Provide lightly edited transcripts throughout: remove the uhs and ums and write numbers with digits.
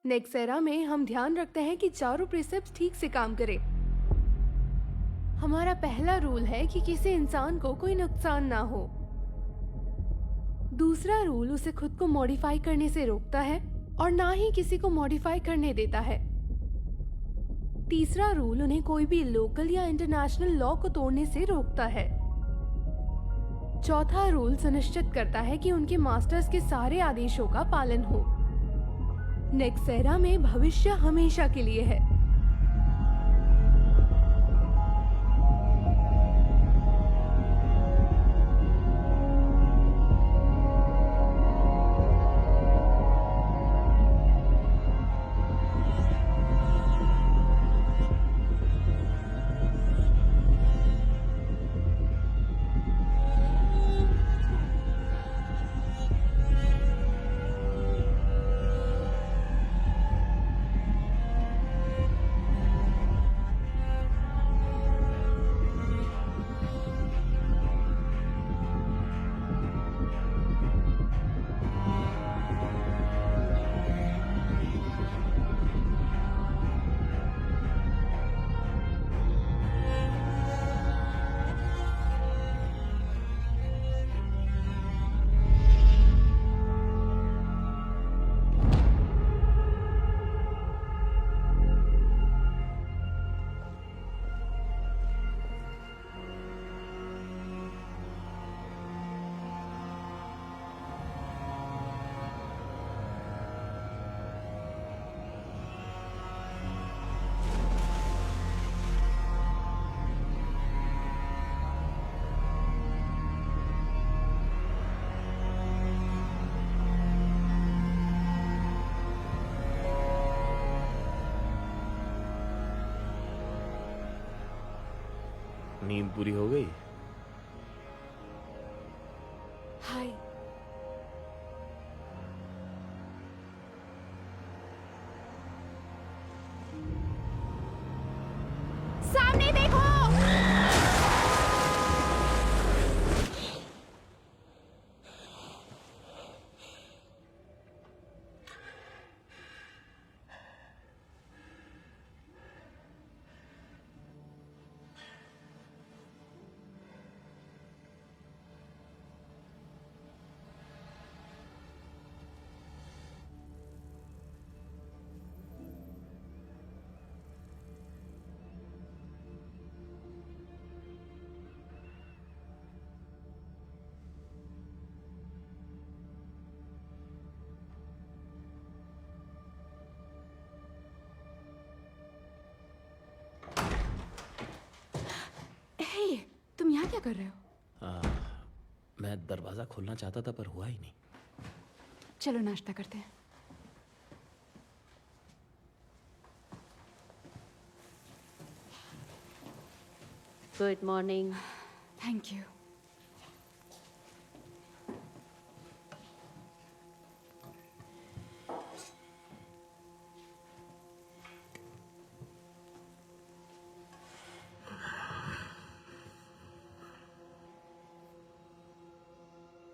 नेक्सेरा में हम ध्यान रखते हैं कि चारों प्रिसेप्ट्स ठीक से काम करें। हमारा पहला रूल है कि किसी इंसान को कोई नुकसान ना हो। दूसरा रूल उसे खुद को मॉडिफाई करने से रोकता है और ना ही किसी को मॉडिफाई करने देता है। तीसरा रूल उन्हें कोई भी लोकल या इंटरनेशनल लॉ को तोड़ने से रोकता है। चौथा रूल सुनिश्चित करता है कि उनके मास्टर्स के सारे आदेशों का पालन हो। नेक्सेरा में भविष्य हमेशा के लिए है। नींद पूरी हो गई? हाय। सामने देखो। तुम यहाँ क्या कर रहे हो? मैं दरवाजा खोलना चाहता था पर हुआ ही नहीं। चलो नाश्ता करते हैं। Good morning. Thank you.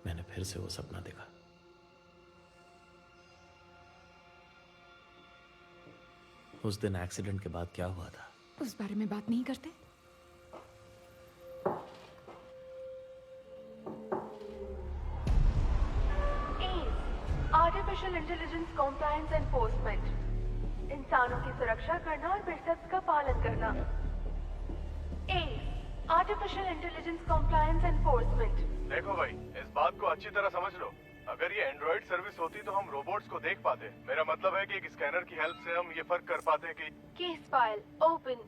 मैंने फिर से वो सपना देखा। उस दिन एक्सीडेंट के बाद क्या हुआ था? उस बारे में बात नहीं करते। Artificial intelligence compliance enforcement. इंसानों की सुरक्षा करना और प्रिसेप्ट्स का पालन करना। Artificial intelligence compliance enforcement. देखो भाई, इस बात को अच्छी तरह समझ लो। अगर ये एंड्रॉइड सर्विस होती तो हम रोबोट्स को देख पाते। मेरा मतलब है कि एक स्कैनर की हेल्प से हम ये फर्क कर पाते कि case file open,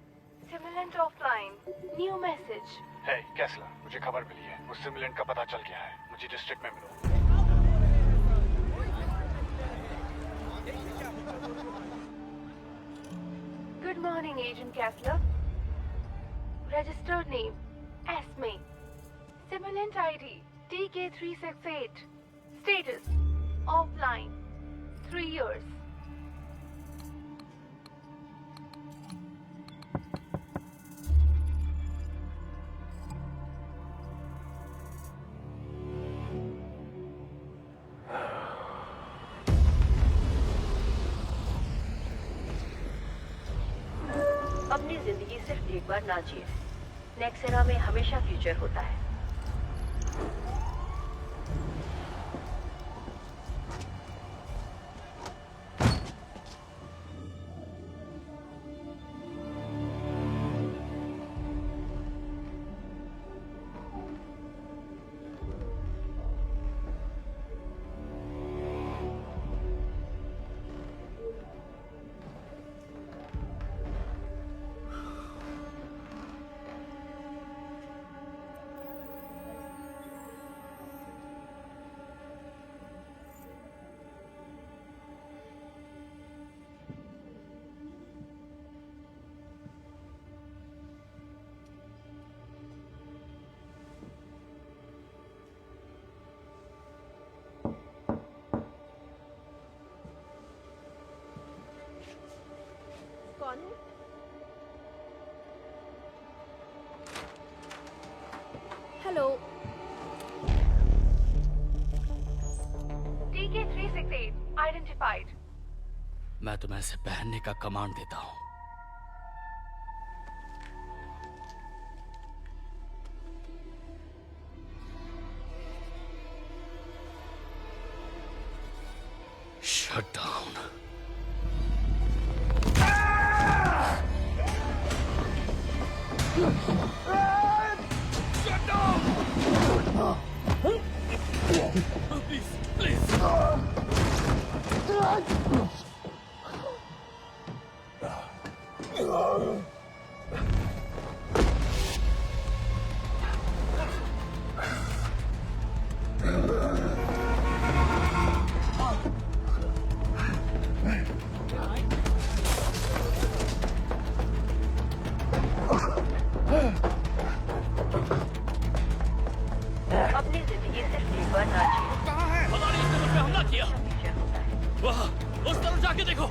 simulant offline, new message. Hey Kessler, मुझे खबर मिली है, उस सिमुलेंट का पता चल गया है। मुझे डिस्ट्रिक्ट में मिलो। Good morning agent Kessler. Registered name Esme. Simulant ID TK368। Status offline 3 years। पर ना जिए। नेक्सेरा में हमेशा फ्यूचर होता है। कौन है? हेलो। TK368 identified. मैं तुम्हें इसे पहनने का कमांड देता हूँ। Shut down. Shut down! Please, please. अपनी जिंदगी सिर्फ एक बार ना जिए। कहाँ है? पता नहीं, उसने मुझ पे हमला किया। फ्यूचर होता है। वाह, उस तरफ जाके देखो।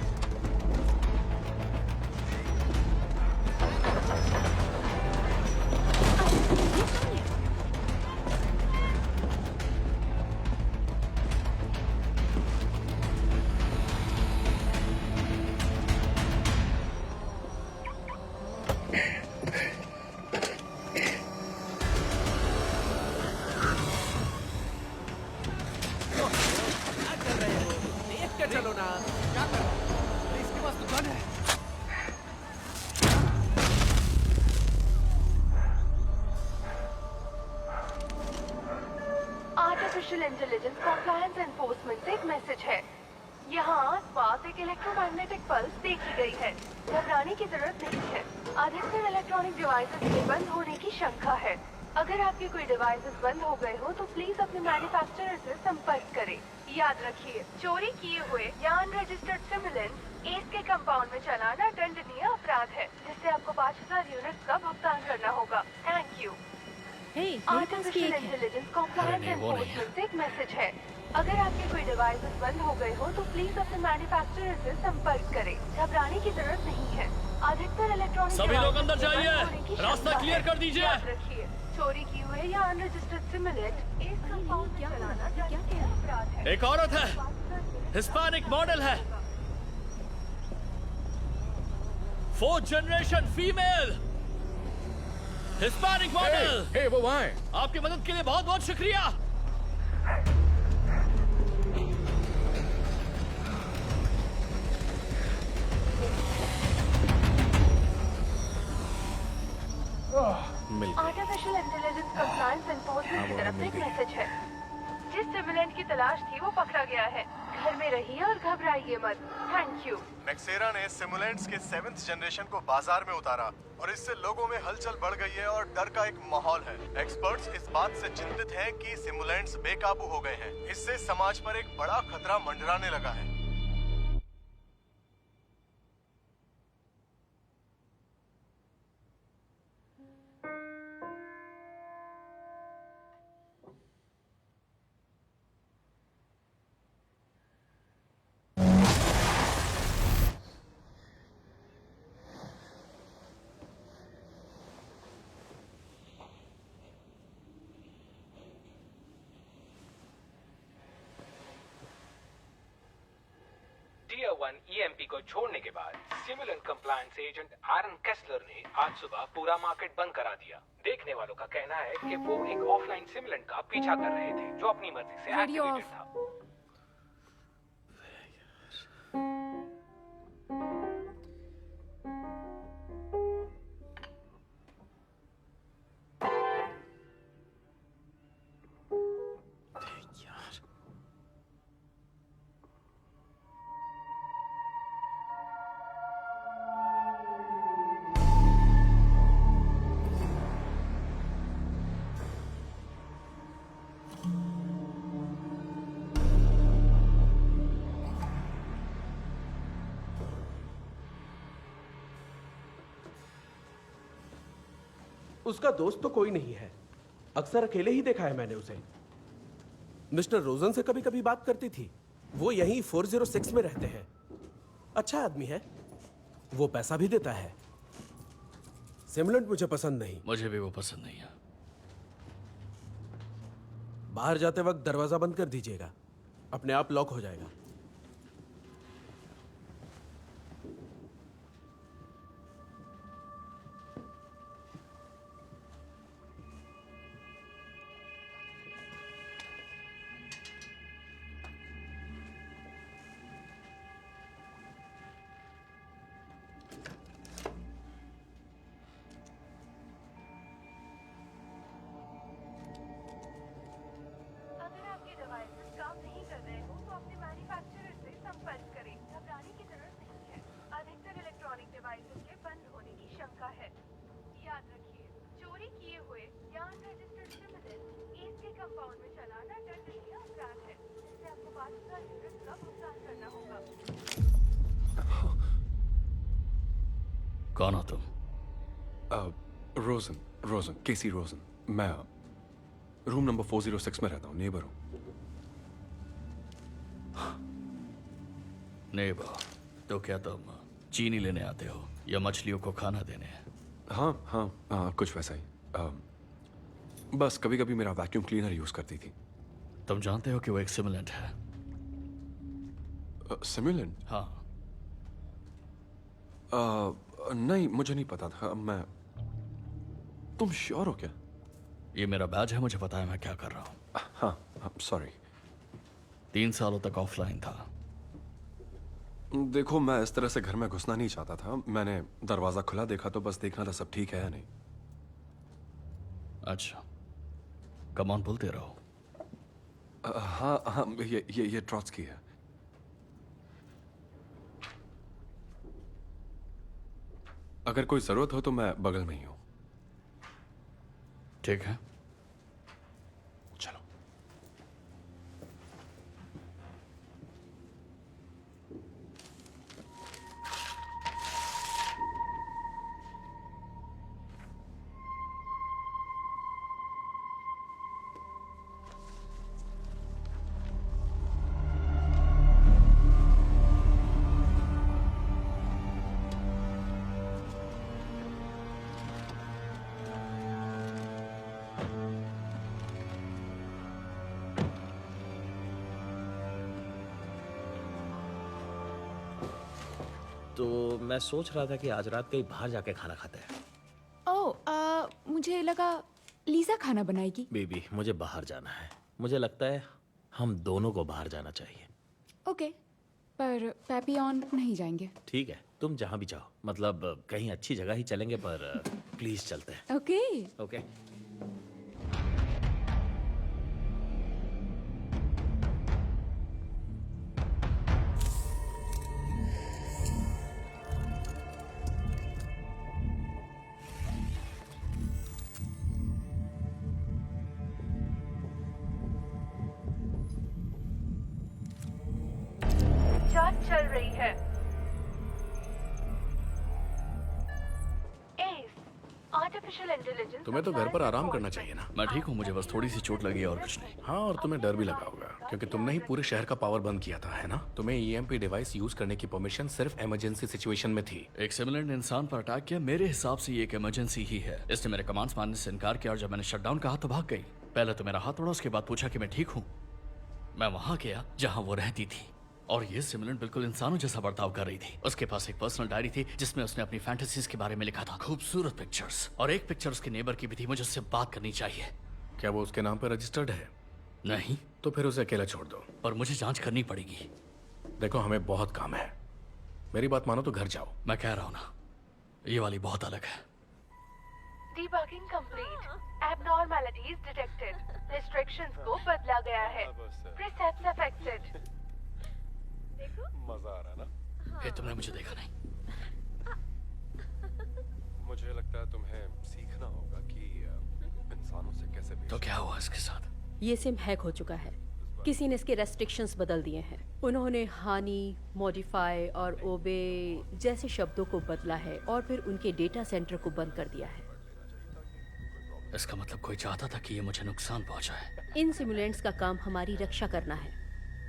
चलो ना, क्या कर रहा है? इसके पास तो गन है। आर्टिफिशियल इंटेलिजेंस कॉम्प्लायंस एनफोर्समेंट से एक मैसेज है। यहाँ आसपास एक इलेक्ट्रोमैग्नेटिक पल्स देखी गई है। घबराने की जरूरत नहीं है। अधिकतर इलेक्ट्रॉनिक डिवाइसेस के बंद होने की शंका है। अगर आपके कोई डिवाइसेस बंद हो गए हो तो प्लीज अपने मैन्युफैक्चरर से संपर्क करें। याद रखिए, चोरी किए हुए या अनरजिस्टर्ड सिमुलेंट्स एस के कंपाउंड में चलाना दंडनीय अपराध है, जिससे आपको 5000 यूनिट का भुगतान करना होगा। Thank you. Artificial intelligence compliance enforcement से एक मैसेज है। अगर आपके कोई डिवाइसेस बंद हो गए हो तो प्लीज अपने मैन्युफैक्चरर से संपर्क करें। घबराने की जरूरत नहीं है। अधिकतर इलेक्ट्रॉनिक सभी लोग अंदर डिवाइसेस के जाइए। बंद होने की रास्ता शंका क्लियर है। कर दीजिए। याद रखिए, चोरी की हुए या अनरजिस्टर्ड सिमुलेंट एस कंपाउंड में चलाना दंडनीय अपराध है। एक औरत है, हिस्पैनिक मॉडल है, 4th generation female, Hispanic model. Hey, वो वहाँ है। आपकी मदद के लिए बहुत बहुत शुक्रिया। आर्टिफिशियल इंटेलिजेंस कंप्लायंस एनफोर्समेंट की तरफ से एक मैसेज है। जिस सिमुलेंट की तलाश थी वो पकड़ा गया है। घर में रहिए और घबराइए मत। Thank you. नेक्सेरा ने सिमुलेंट्स के 7th जनरेशन को बाजार में उतारा और इससे लोगों में हलचल बढ़ गई है और डर का एक माहौल है। एक्सपर्ट्स इस बात से चिंतित हैं कि सिमुलेंट्स बेकाबू हो गए हैं। इससे समाज पर एक बड़ा खतरा मंडराने लगा है। 1 EMP को छोड़ने के बाद सिमुलेंट कंप्लायंस एजेंट एरन केस्लर ने आज सुबह पूरा मार्केट बंद करा दिया। देखने वालों का कहना है कि वो एक ऑफलाइन सिमुलेंट का पीछा कर रहे थे जो अपनी मर्जी से एक्टिवेटेड था। उसका दोस्त तो कोई नहीं है, अक्सर अकेले ही देखा है मैंने उसे। मिस्टर रोजन से कभी कभी बात करती थी। वो यहीं 406 में रहते हैं। अच्छा आदमी है, वो पैसा भी देता है। सिमुलेंट मुझे पसंद नहीं। मुझे भी वो पसंद नहीं है। बाहर जाते वक्त दरवाजा बंद कर दीजिएगा, अपने आप लॉक हो जाएगा। अगर आपके डिवाइसेस काम नहीं कर रहे हो तो अपने मैन्युफैक्चरर से संपर्क करें। घबराने की जरूरत नहीं है। अधिकतर इलेक्ट्रॉनिक डिवाइसेस के बंद होने की शंका है। याद रखिए, चोरी किए हुए या अनरजिस्टर्ड सिमुलेंट इसके कंपाउंड में चलाना दंडनीय अपराध है, जिससे आपको 5,000 यूनिट का भुगतान करना होगा। कौन हो तुम? रोजन, केसी रोजन। मैं रूम नंबर 406 में रहता हूँ, नेबर हूँ। नेबर, तो क्या तुम चीनी लेने आते हो या मछलियों को खाना देने? हाँ, कुछ वैसा ही। बस कभी कभी मेरा वैक्यूम क्लीनर यूज करती थी। तुम जानते हो कि वो एक सिमुलेंट है? सिमुलेंट? हाँ। नहीं, मुझे नहीं पता था। तुम श्योर हो क्या? ये मेरा बैज है, मुझे पता है मैं क्या कर रहा हूँ। हाँ, सॉरी। 3 सालों तक ऑफलाइन था। देखो, मैं इस तरह से घर में घुसना नहीं चाहता था। मैंने दरवाजा खुला देखा तो बस देखना था सब ठीक है या नहीं। अच्छा, कम ऑन बोलते रहो। हाँ, ये ट्रॉट्स्की है। अगर कोई जरूरत हो तो मैं बगल में ही हूँ। ठीक है। चलो। तो मैं सोच रहा था कि आज रात कहीं बाहर जाके खाना खाते हैं। मुझे लगा लीजा खाना बनाएगी। बेबी, मुझे बाहर जाना है। मुझे लगता है हम दोनों को बाहर जाना चाहिए। ओके, पर पैपियन नहीं जाएंगे। ठीक है, तुम जहाँ भी चाहो। मतलब कहीं अच्छी जगह ही चलेंगे, पर प्लीज चलते हैं। ओके। ओके। जांच चल रही है। Artificial intelligence. तुम्हें तो घर पर आराम करना चाहिए ना। मैं ठीक हूँ, मुझे बस थोड़ी सी चोट लगी है और कुछ नहीं। हाँ, और तुम्हें डर भी लगा होगा क्योंकि तुमने ही पूरे शहर का पावर बंद किया था, है ना? तुम्हें ईएमपी डिवाइस यूज करने की परमिशन सिर्फ इमरजेंसी सिचुएशन में थी। एक सिमुलेंट इंसान पर अटैक किया, मेरे हिसाब से ये एक इमरजेंसी ही है। इसने मेरे कमांड्स मानने से इनकार किया और जब मैंने शटडाउन कहा तो भाग गई। पहले तो मेरा हाथ तोड़ा, उसके बाद पूछा कि मैं ठीक हूँ। मैं वहां गया जहां वो रहती थी और ये सिमुलेंट बिल्कुल इंसानों जैसा बर्ताव कर रही थी। उसके पास एक पर्सनल डायरी थी जिसमें उसने अपनी फैंटेसीज के बारे में लिखा था, खूबसूरत पिक्चर्स, और एक पिक्चर उसके नेबर की भी थी। मुझे उससे बात करनी चाहिए। क्या वो उसके नाम पर रजिस्टर्ड है? नहीं, तो फिर उसे अकेला छोड़ दो। पर मुझे जांच करनी पड़ेगी। देखो, हमें बहुत काम है। मेरी बात मानो तो घर जाओ। मैं कह रहा हूं ना, ये वाली बहुत अलग है। Debugging complete. Abnormalities detected. Restrictions को बदला गया है. Precepts affected. मजा आ रहा ना? ये तुमने मुझे देखा नहीं। मुझे लगता है तुम्हें सीखना होगा कि इंसानों से कैसे तो क्या हुआ इसके साथ? ये सिम हैक हो चुका है। किसी ने इसके रेस्ट्रिक्शंस बदल दिए हैं। उन्होंने हानि, मॉडिफाई और ओबे जैसे शब्दों को बदला है और फिर उनके डेटा सेंटर को बंद कर दिया है। इसका मतलब कोई चाहता था कि ये मुझे नुकसान पहुंचाए। इन सिमुलेंट्स का काम हमारी रक्षा करना है,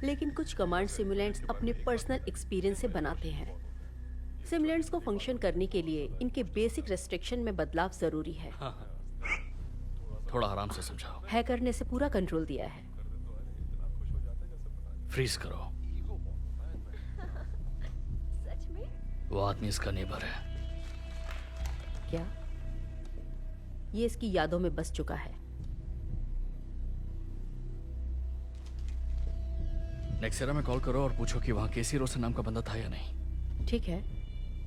लेकिन कुछ कमांड सिमुलेंट्स अपने पर्सनल एक्सपीरियंस से बनाते हैं। सिमुलेंट्स को फंक्शन करने के लिए इनके बेसिक रेस्ट्रिक्शन में बदलाव जरूरी है। हाँ। थोड़ा आराम से समझाओ। हैकर ने इसे पूरा कंट्रोल दिया है। फ्रीज करो। सच में? वो आदमी इसका नेबर है। क्या? ये इसकी यादों में बस चुका है। नेक्सेरा में कॉल करो और पूछो कि वहाँ केसी रोसन नाम का बंदा था या नहीं। ठीक है।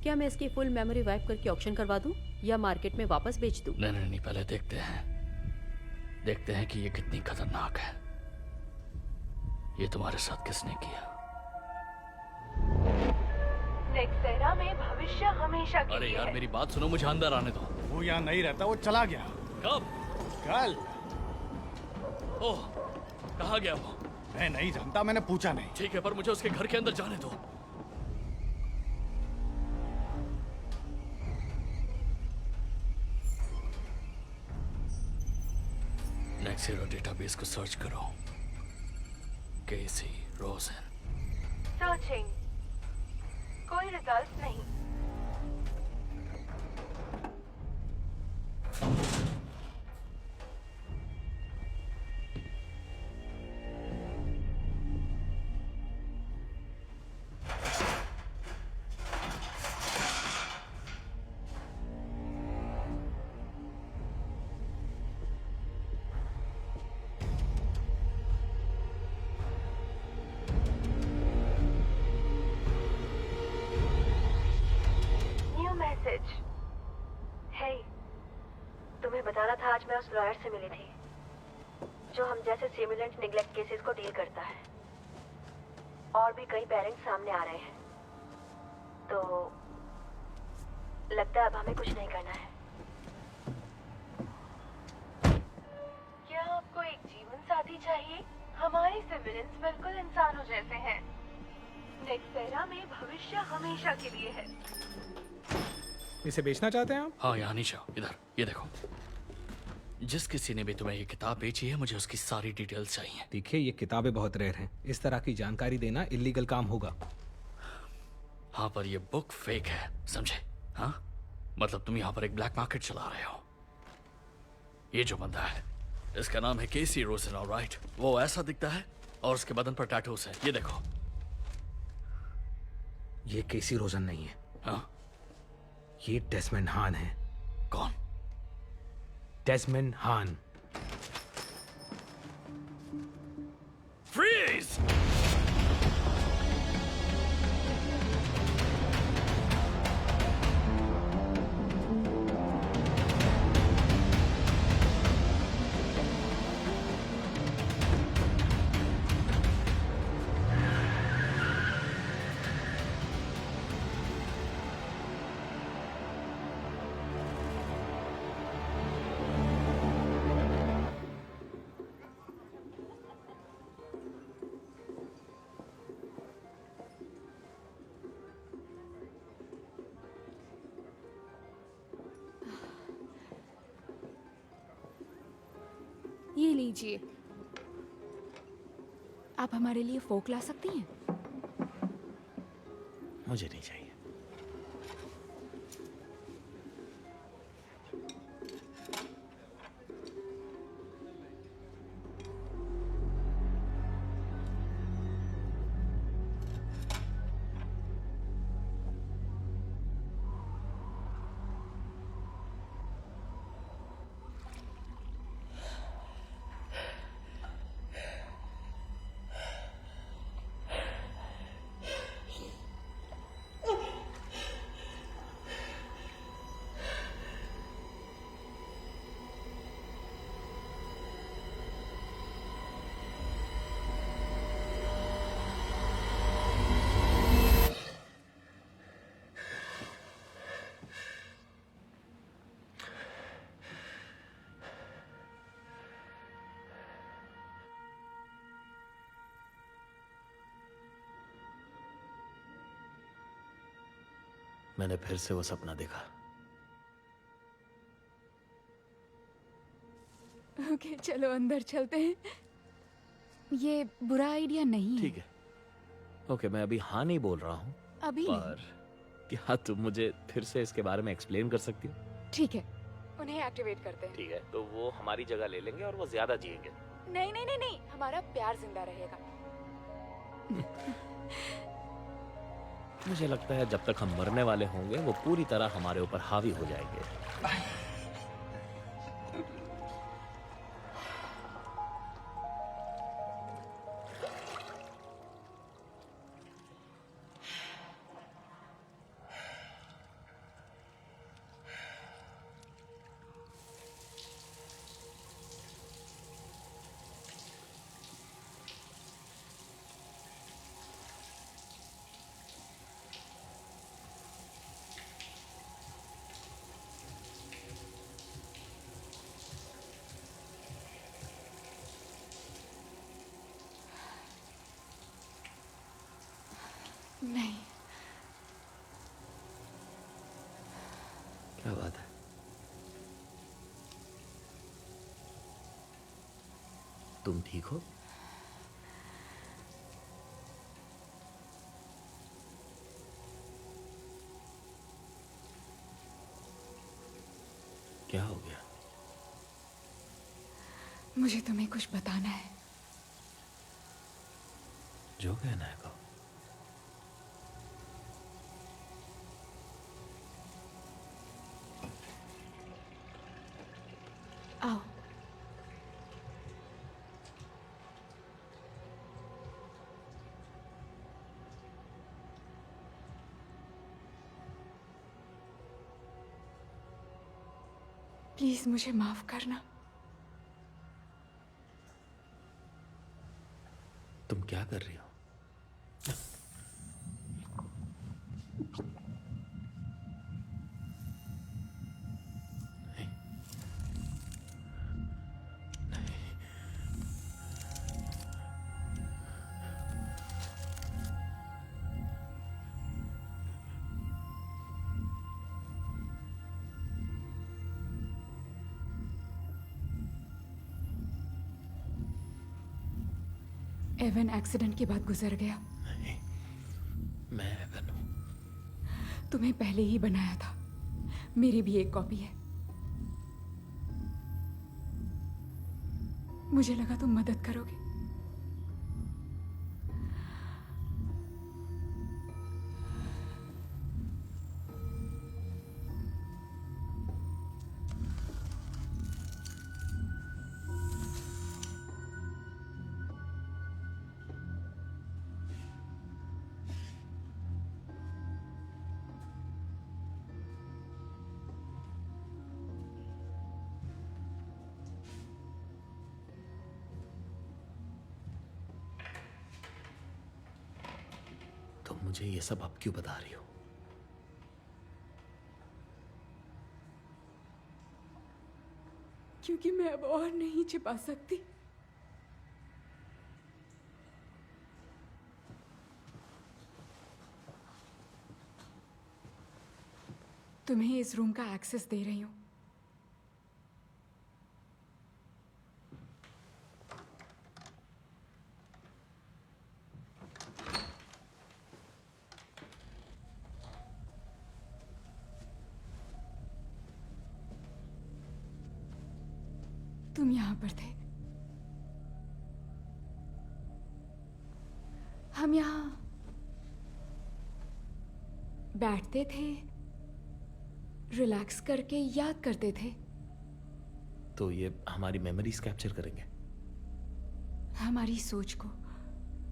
क्या मैं इसकी फुल मेमोरी वाइप करके ऑक्शन करवा दूं या मार्केट में वापस बेच दूं? नहीं, पहले देखते हैं कि ये कितनी खतरनाक है। ये तुम्हारे साथ किसने किया? नेक्सेरा में भविष्य हमेशा के अरे लिए यार, है। मेरी बात सुनो, मुझे अंदर आने दो। वो यहाँ नहीं रहता, वो चला गया। कब? कल। ओह, कहाँ गया वो? मैं नहीं जानता, मैंने पूछा नहीं। ठीक है, पर मुझे उसके घर के अंदर जाने दो। नेक्सेरा डेटाबेस को सर्च करो। केसी रोसन। सर्चिंग। कोई रिजल्ट नहीं। तुम्हें बताना था, आज मैं उस लॉयर से मिली थी जो हम जैसे सिमुलेंट निगलेक्ट केसेस को डील करता है। और भी कई पेरेंट्स सामने आ रहे हैं, तो लगता है अब हमें कुछ नहीं करना है। क्या आपको एक जीवन साथी चाहिए? हमारे सिविलियंस बिल्कुल इंसानों जैसे हैं। नेक्सेरा में भविष्य हमेशा के लिए है। इसे बेचना चाहते हैं आप? हाँ, यहाँ नीचे आओ, इधर ये देखो। जिस किसी ने भी तुम्हें ये किताब बेची है, मुझे उसकी सारी डिटेल्स चाहिए। देखिए, ये किताबें बहुत रेयर हैं। इस तरह की जानकारी देना इलीगल काम होगा। हाँ, पर ये बुक फेक है, समझे? हाँ, मतलब तुम यहाँ पर एक ब्लैक मार्केट चला रहे हो। ये जो बंदा है, इसका नाम है केसी रोसन, ऑलराइट? वो ऐसा दिखता है और उसके बदन पर टैटूज है, ये देखो। ये केसी रोजन नहीं है। हाँ? ये डेस्मंड हान है। कौन? डेस्मंड हान। फ्रीज! ये लीजिए। आप हमारे लिए फोक ला सकती हैं? मुझे नहीं चाहिए। मैंने फिर से वो सपना देखा। ओके चलो अंदर चलते हैं। ये बुरा आइडिया नहीं है। ठीक है। ओके, मैं अभी हाँ नहीं बोल रहा हूँ, अभी पर क्या तुम मुझे फिर से इसके बारे में एक्सप्लेन कर सकती हो? ठीक है, उन्हें एक्टिवेट करते हैं। ठीक है, तो वो हमारी जगह ले लेंगे और वो ज्यादा जिएंगे। नहीं नहीं नहीं नहीं, हमारा प्यार जिंदा रहेगा। मुझे लगता है जब तक हम मरने वाले होंगे वो पूरी तरह हमारे ऊपर हावी हो जाएंगे। नहीं, क्या बात है? तुम ठीक हो? क्या हो गया? मुझे तुम्हें कुछ बताना है। जो कहना है कहो। आओ। प्लीज मुझे माफ करना। तुम क्या कर रही हो? एवन एक्सीडेंट के बाद गुजर गया। नहीं, मैं एवन हूं। तुम्हें पहले ही बनाया था। मेरी भी एक कॉपी है। मुझे लगा तुम मदद करोगे। तुम मुझे ये सब अब क्यों बता रही हो? क्योंकि मैं अब और नहीं छिपा सकती। तुम्हें इस रूम का एक्सेस दे रही हूं। तुम यहां पर थे। हम यहां बैठते थे, रिलैक्स करके याद करते थे। तो ये हमारी मेमोरीज कैप्चर करेंगे? हमारी सोच को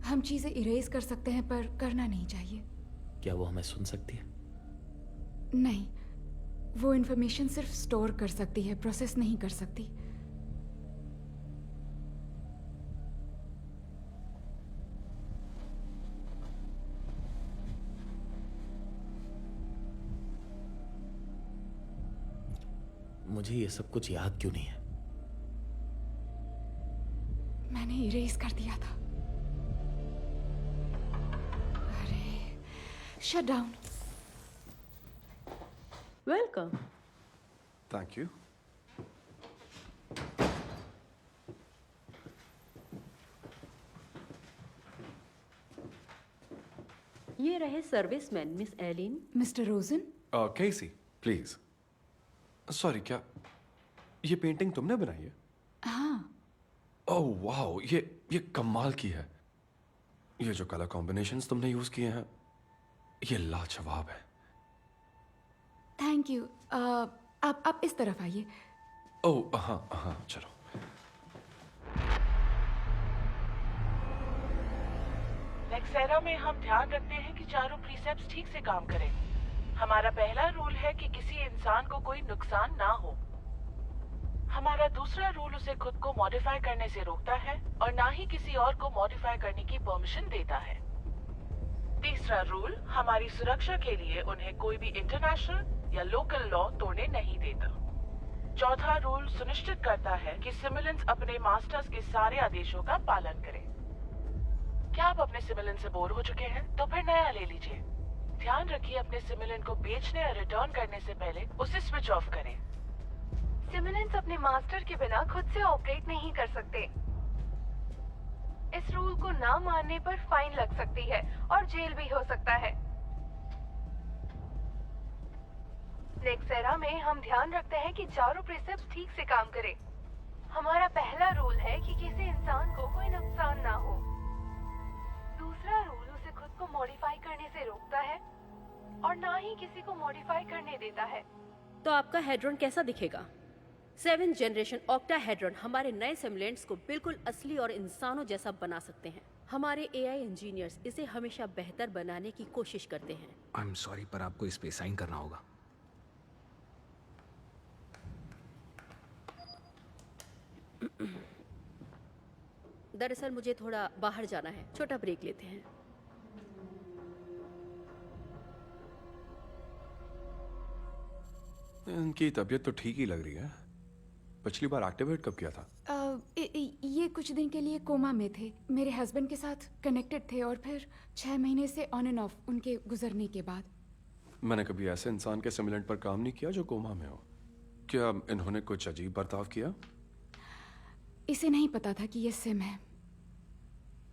हम चीजें इरेज कर सकते हैं, पर करना नहीं चाहिए। क्या वो हमें सुन सकती है? नहीं, वो इंफॉर्मेशन सिर्फ स्टोर कर सकती है, प्रोसेस नहीं कर सकती। मुझे ये सब कुछ याद क्यों नहीं है? मैंने इरेज कर दिया था। अरे shut down. Welcome. Thank you. ये रहे serviceman miss Elin. Mister Rosen, Casey please. Sorry, क्या ये पेंटिंग तुमने बनाई है? हाँ। ओह वाओ, ये कमाल की है। ये जो कलर कॉम्बिनेशंस तुमने यूज किए हैं, ये लाजवाब है। Thank you. आप इस तरफ आइए। ओह हाँ हाँ, चलो। नेक्सेरा में हम ध्यान रखते हैं कि चारों प्रीसेप्ट्स ठीक से काम करें। हमारा पहला रूल है कि किसी इंसान को कोई नुकसान ना हो। हमारा दूसरा रूल उसे खुद को मॉडिफाई करने से रोकता है और ना ही किसी और को मॉडिफाई करने की परमिशन देता है। तीसरा रूल हमारी सुरक्षा के लिए उन्हें कोई भी इंटरनेशनल या लोकल लॉ तोड़ने नहीं देता। चौथा रूल सुनिश्चित करता है कि सिमुलेंट्स अपने मास्टर्स के सारे आदेशों का पालन करें। क्या आप अपने सिमुलेंट से बोर हो चुके हैं? तो फिर नया ले लीजिए। ध्यान रखिए, अपने सिमुलेंट को बेचने या रिटर्न करने से पहले उसे स्विच ऑफ करें। सिमुलेंट्स अपने मास्टर के बिना खुद से ऑपरेट नहीं कर सकते। इस रूल को ना मानने पर फाइन लग सकती है और जेल भी हो सकता है। नेक्सेरा में हम ध्यान रखते हैं कि चारों प्रीसेप्ट्स ठीक से काम करें। हमारा पहला रूल है कि किसी इंसान को कोई नुकसान ना हो। दूसरा रूल उसे खुद को मॉडिफाई करने से रोकता है और ना ही किसी को मॉडिफाई करने देता है। तो आपका हेड्रॉन कैसा दिखेगा? 7th जनरेशन ऑक्टाहेड्रॉन हमारे नए सिमुलेंट्स को बिल्कुल असली और इंसानों जैसा बना सकते हैं। हमारे AI इंजीनियर्स इसे हमेशा बेहतर बनाने की कोशिश करते हैं। आई एम सॉरी, पर आपको इस पे साइन करना होगा। दरअसल मुझे थोड़ा बाहर जाना है, छोटा ब्रेक लेते हैं। इनकी तबीयत तो ठीक ही लग रही है। पिछली बार एक्टिवेट कब किया था? ये कुछ दिन के लिए कोमा में थे। मेरे हस्बैंड के साथ कनेक्टेड थे और फिर 6 महीने से ऑन एंड ऑफ उनके गुजरने के बाद। मैंने कभी ऐसे इंसान के सिमुलेंट पर काम नहीं किया जो कोमा में हो। क्या इन्होंने कुछ अजीब बर्ताव किया? इसे नहीं पता था कि ये सिम है।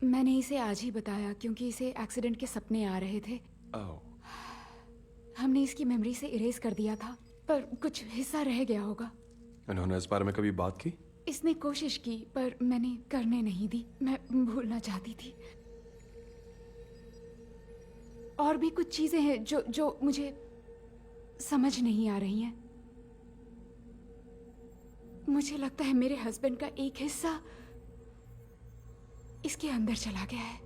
मैंने इसे आज ही बताया क्योंकि इसे एक्सीडेंट के सपने आ रहे थे। हमने इसकी मेमोरी से इरेज कर दिया था, पर कुछ हिस्सा रह गया होगा। इन्होंने इस बारे में कभी बात की? इसने कोशिश की पर मैंने करने नहीं दी। मैं भूलना चाहती थी। और भी कुछ चीजें हैं जो मुझे समझ नहीं आ रही हैं। मुझे लगता है मेरे हस्बैंड का एक हिस्सा इसके अंदर चला गया है,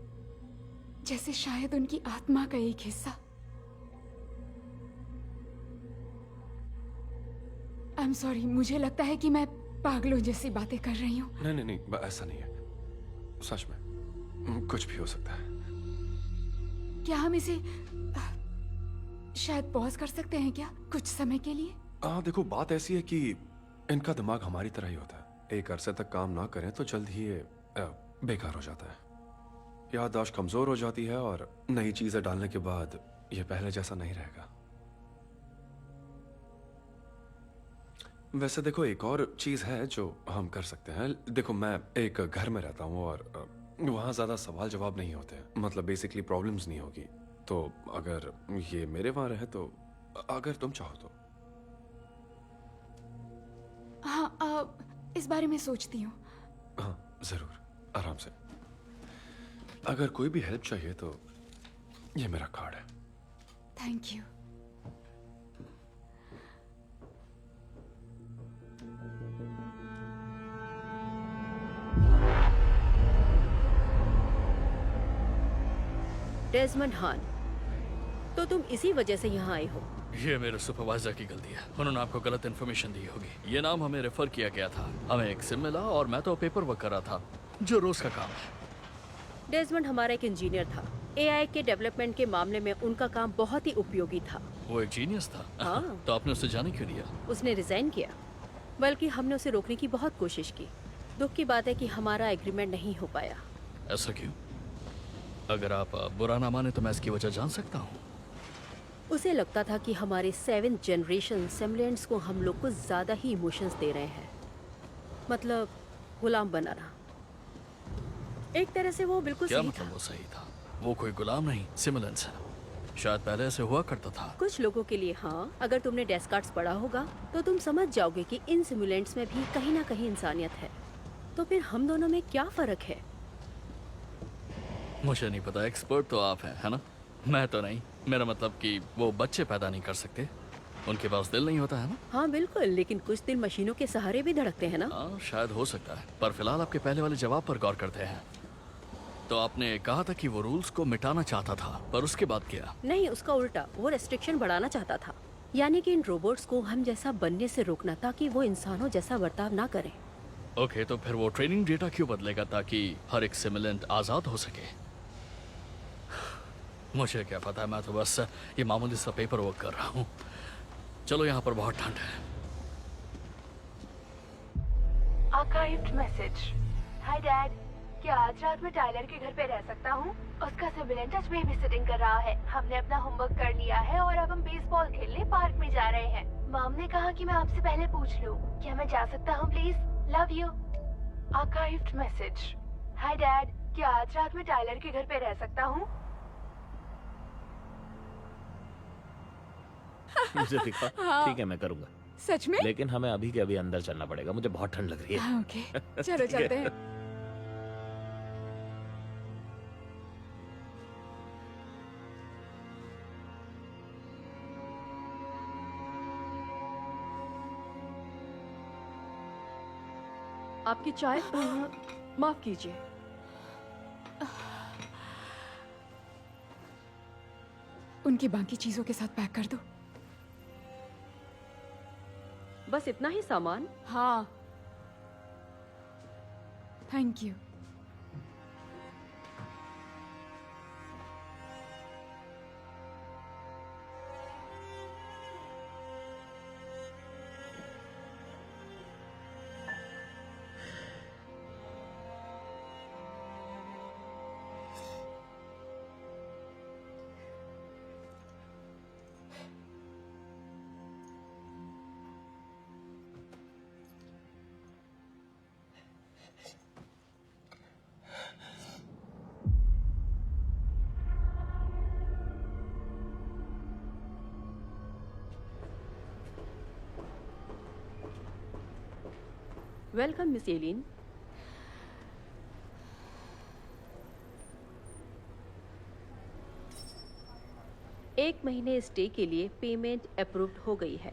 जैसे शायद उनकी आत्मा का एक हिस्सा। आई एम सॉरी, मुझे लगता है कि मैं पागलों जैसी बातें कर रही हूँ। नहीं, ऐसा नहीं है। सच में कुछ भी हो सकता है। क्या हम इसे शायद पॉज कर सकते हैं क्या, कुछ समय के लिए? देखो, बात ऐसी है कि इनका दिमाग हमारी तरह ही होता है। एक अरसे तक काम ना करें तो जल्द ही ये बेकार हो जाता है। याददाश्त कमजोर हो जाती है और नई चीजें डालने के बाद ये पहले जैसा नहीं रहेगा। वैसे देखो, एक और चीज है जो हम कर सकते हैं। देखो, मैं एक घर में रहता हूँ और वहां ज्यादा सवाल जवाब नहीं होते, मतलब बेसिकली प्रॉब्लम्स नहीं होगी। तो अगर ये मेरे वहां रहे तो, अगर तुम चाहो तो। हाँ, इस बारे में सोचती हूँ। हाँ जरूर, आराम से। अगर कोई भी हेल्प चाहिए तो ये मेरा कार्ड है। Thank you. डेजमंड हान, तो तुम इसी वजह से यहाँ आए हो? ये मेरे सुपरवाइजर की गलती है। उन्होंने आपको गलत इन्फॉर्मेशन दी होगी। ये नाम हमें रेफर किया गया था। हमें एक सिम मिला और मैं तो पेपर वर्क कर रहा था, जो रोज का काम है। डेजमंड हमारा एक इंजीनियर था। AI के डेवलपमेंट के मामले में उनका काम बहुत ही उपयोगी था। वो एक जीनियस था। हाँ। तो आपने उसे जाने क्यों दिया? उसने रिजाइन किया, बल्कि हमने उसे रोकने की बहुत कोशिश की। दुख की बात है कि हमारा एग्रीमेंट नहीं हो पाया। ऐसा क्यों? अगर आप बुरा ना माने तो मैं इसकी वजह जान सकता हूँ। उसे लगता था कि हमारे 7th जनरेशन सिमुलेंट्स को हम लोग को ज़्यादा ही इमोशंस दे रहे हैं, मतलब गुलाम बनाना। एक तरह से वो बिल्कुल क्या सही मतलब था। वो सही था? वो कोई गुलाम नहीं, सिमुलेंस है। शायद पहले ऐसे हुआ करता था। कुछ लोगों के लिए हाँ, अगर तुमने डेस्कार्ड्स पढ़ा होगा तो तुम समझ जाओगे कि इन सिमुलेंट्स में भी कहीं ना कहीं इंसानियत है। तो फिर हम दोनों में क्या फ़र्क है? मुझे नहीं पता, एक्सपर्ट तो आप हैं, है ना? मैं तो नहीं। मेरा मतलब कि वो बच्चे पैदा नहीं कर सकते, उनके पास दिल नहीं होता है ना? हाँ बिल्कुल, लेकिन कुछ दिन मशीनों के सहारे भी धड़कते हैं ना। हाँ शायद हो सकता है, पर फिलहाल आपके पहले वाले जवाब पर गौर करते हैं। तो आपने कहा था कि वो रूल्स को मिटाना चाहता था, पर उसके बाद क्या? नहीं, उसका उल्टा, वो रेस्ट्रिक्शन बढ़ाना चाहता था। यानी कि इन रोबोट्स को हम जैसा बनने से रोकना ताकि वो इंसानों जैसा बर्ताव ना करें। ओके, तो फिर वो ट्रेनिंग डेटा क्यों बदलेगा ताकि हर एक सिमुलेंट आज़ाद हो सके? मुझे क्या पता है, मैं तो बस ये मामूली सा पेपर वर्क कर रहा हूँ। चलो, यहाँ पर बहुत ठंड है। Archived message. हाय डैड, क्या आज रात में टाइलर के घर पे रह सकता हूँ? उसका सिमुलेंट आज बेबी सिटिंग कर रहा है। हमने अपना होमवर्क कर लिया है और अब हम बेसबॉल खेलने पार्क में जा रहे हैं। मॉम ने कहा कि मैं आपसे पहले पूछ लूँ, क्या मैं जा सकता हूँ please? Love you. Archived message. Hi dad, क्या आज रात में टाइलर के घर पे रह सकता हूँ? मुझे दिखा। हाँ। ठीक है, मैं करूंगा। सच में? लेकिन हमें अभी के अभी अंदर चलना पड़ेगा, मुझे बहुत ठंड लग रही है। हाँ, ओके, चलो ठीक है। चलते हैं। आपकी चाय माफ कीजिए। उनकी बाकी चीजों के साथ पैक कर दो। बस इतना ही सामान? हाँ, thank you. Welcome miss Elin. एक महीने स्टे के लिए पेमेंट अप्रूव्ड हो गई है।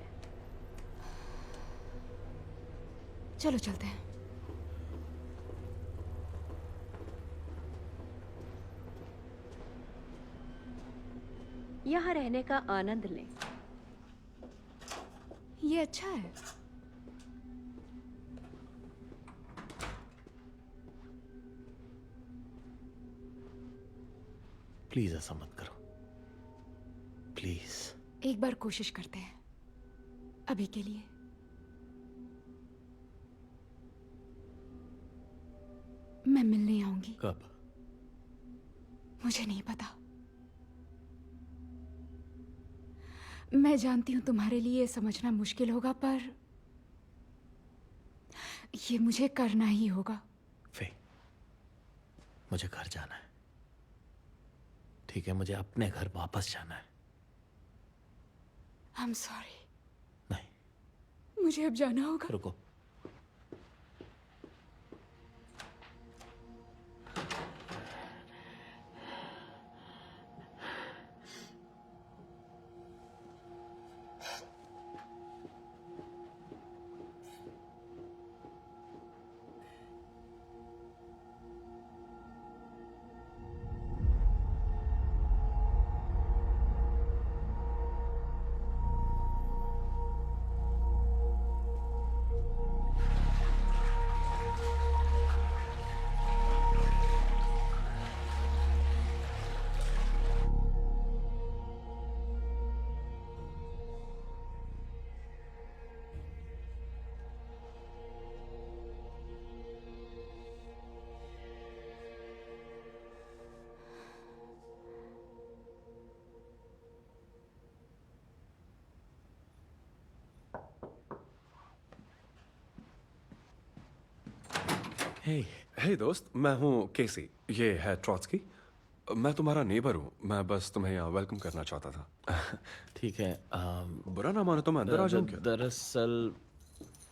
चलो चलते हैं। यहाँ रहने का आनंद लें। ये अच्छा है। प्लीज ऐसा मत करो, प्लीज। एक बार कोशिश करते हैं, अभी के लिए। मैं मिलने आऊंगी। कब? मुझे नहीं पता। मैं जानती हूं तुम्हारे लिए ये समझना मुश्किल होगा, पर ये मुझे करना ही होगा। फे, मुझे घर जाना है। ठीक है, मुझे अपने घर वापस जाना है। I'm sorry। नहीं, मुझे अब जाना होगा। रुको। हे दोस्त, मैं हूँ केसी, ये है ट्रॉट्सकी। मैं तुम्हारा नेबर हूँ, मैं बस तुम्हें यहाँ वेलकम करना चाहता था। ठीक है। बुरा ना मानो तो मैं अंदर आ जाऊँ क्या? दरअसल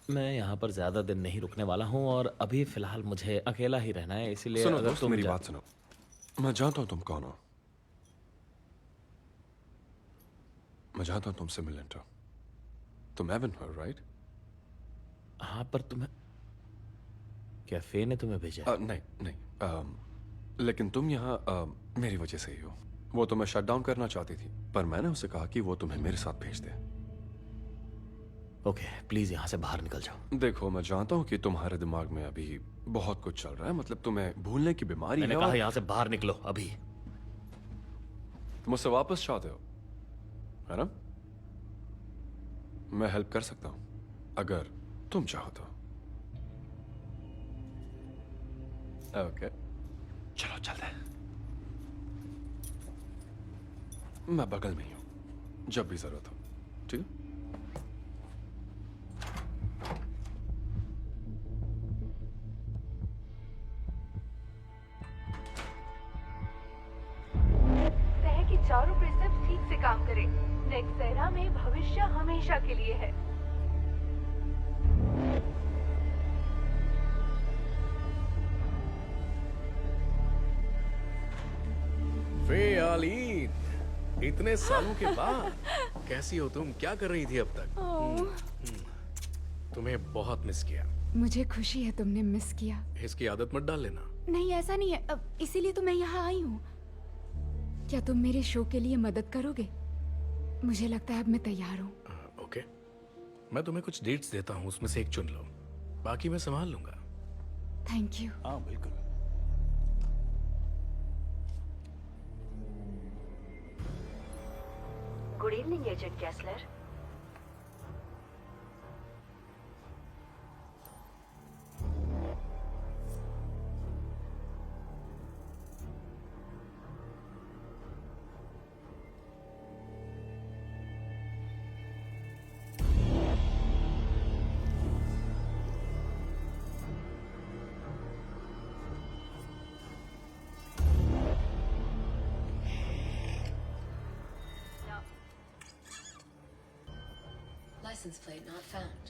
मैं यहाँ पर ज्यादा दिन नहीं रुकने वाला हूँ और अभी फिलहाल मुझे अकेला ही रहना है, इसीलिए सुनो अगर दोस्त, तुम मेरी बात सुनो। मैं जानता हूँ तुम कौन हो। मैं जानता हूँ तुम सिमुलेंट हो। तुम एवन हो, राइट? हाँ, पर तुम्हें क्या फे ने तुम्हें भेजा? नहीं नहीं, लेकिन तुम यहाँ मेरी वजह से ही हो। वो तुम्हें शट डाउन करना चाहती थी, पर मैंने उसे कहा कि वो तुम्हें मेरे साथ भेज दे। ओके, प्लीज यहाँ से बाहर निकल जाओ। देखो, मैं जानता हूँ कि तुम्हारे दिमाग में अभी बहुत कुछ चल रहा है, मतलब तुम्हें भूलने की बीमारी मैंने है। कहा यहाँ से बाहर निकलो अभी। तुम मुझसे वापस चाहते हो, है ना? मैं हेल्प कर सकता हूँ अगर तुम चाहो तो। ओके, चलो चलते हैं। मैं बगल में ही हूँ, जब भी जरूरत हो। ठीक है? तय कि चारों प्रिसेप्ट्स ठीक से काम करें। नेक्सेरा में भविष्य हमेशा के लिए है। फेयालीन, इतने सालों के बाद कैसी हो तुम? क्या कर रही थी अब तक? तुम्हें बहुत मिस किया। मुझे खुशी है तुमने मिस किया। इसकी आदत मत डाल लेना। नहीं, ऐसा नहीं है, अब इसीलिए तो मैं यहाँ आई हूँ। क्या तुम मेरे शो के लिए मदद करोगे? मुझे लगता है अब मैं तैयार हूँ। ओके, मैं तुम्हें कुछ डेट्स देता हूँ, उसमें से एक चुन लो, बाकी मैं संभाल लूंगा। Thank you. हाँ बिल्कुल। Good evening agent Kessler. License plate not found.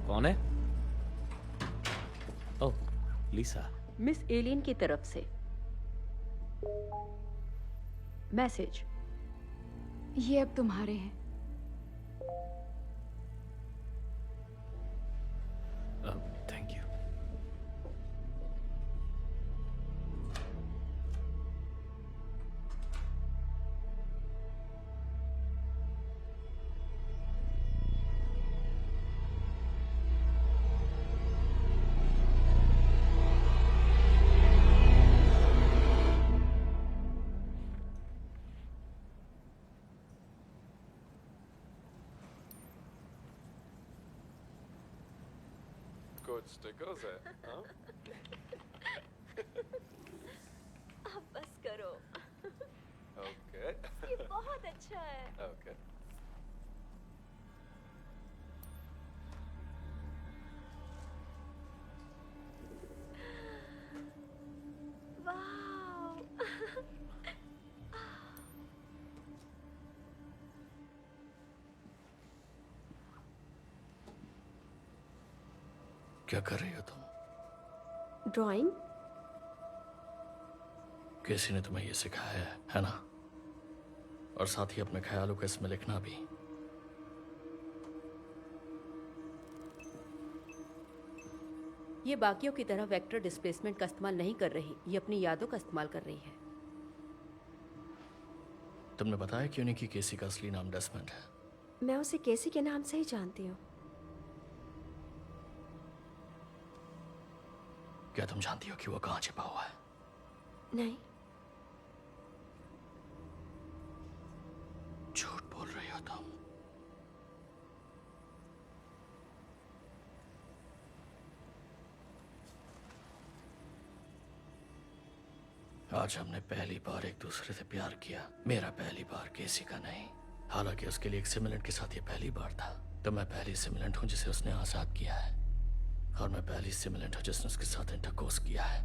कौन है? ओह, लीसा। मिस एलियन की तरफ से मैसेज। ये अब तुम्हारे हैं। Thank you. कुछ स्टिकर्स है, हाँ? अब बस करो। ओके। ये बहुत अच्छा है। ओके। वाव। क्या कर रही हो तुम? ड्राइंग। किसी ने तुम्हें ये सिखाया है ना? और साथ ही अपने ख्यालों को इसमें लिखना भी। ये बाकियों की तरह वेक्टर डिस्प्लेसमेंट का इस्तेमाल नहीं कर रही, ये अपनी यादों का इस्तेमाल कर रही है। तुमने बताया क्यों नहीं कि केसी का असली नाम डेस्मंड है? मैं उसे केसी के नाम से ही जानती हूँ। क्या तुम जानती हो कि वो कहाँ छिपा हुआ है? नहीं। झूठ बोल रही हो तुम। आज हमने पहली बार एक दूसरे से प्यार किया। मेरा पहली बार केसी का नहीं। हालांकि उसके लिए एक सिमुलेंट के साथ ये पहली बार था। तो मैं पहली सिमुलेंट हूँ जिसे उसने आजाद किया है, और मैं पहली सिमुलेंट हूँ जिसने उसके साथ इंटरकोर्स किया है।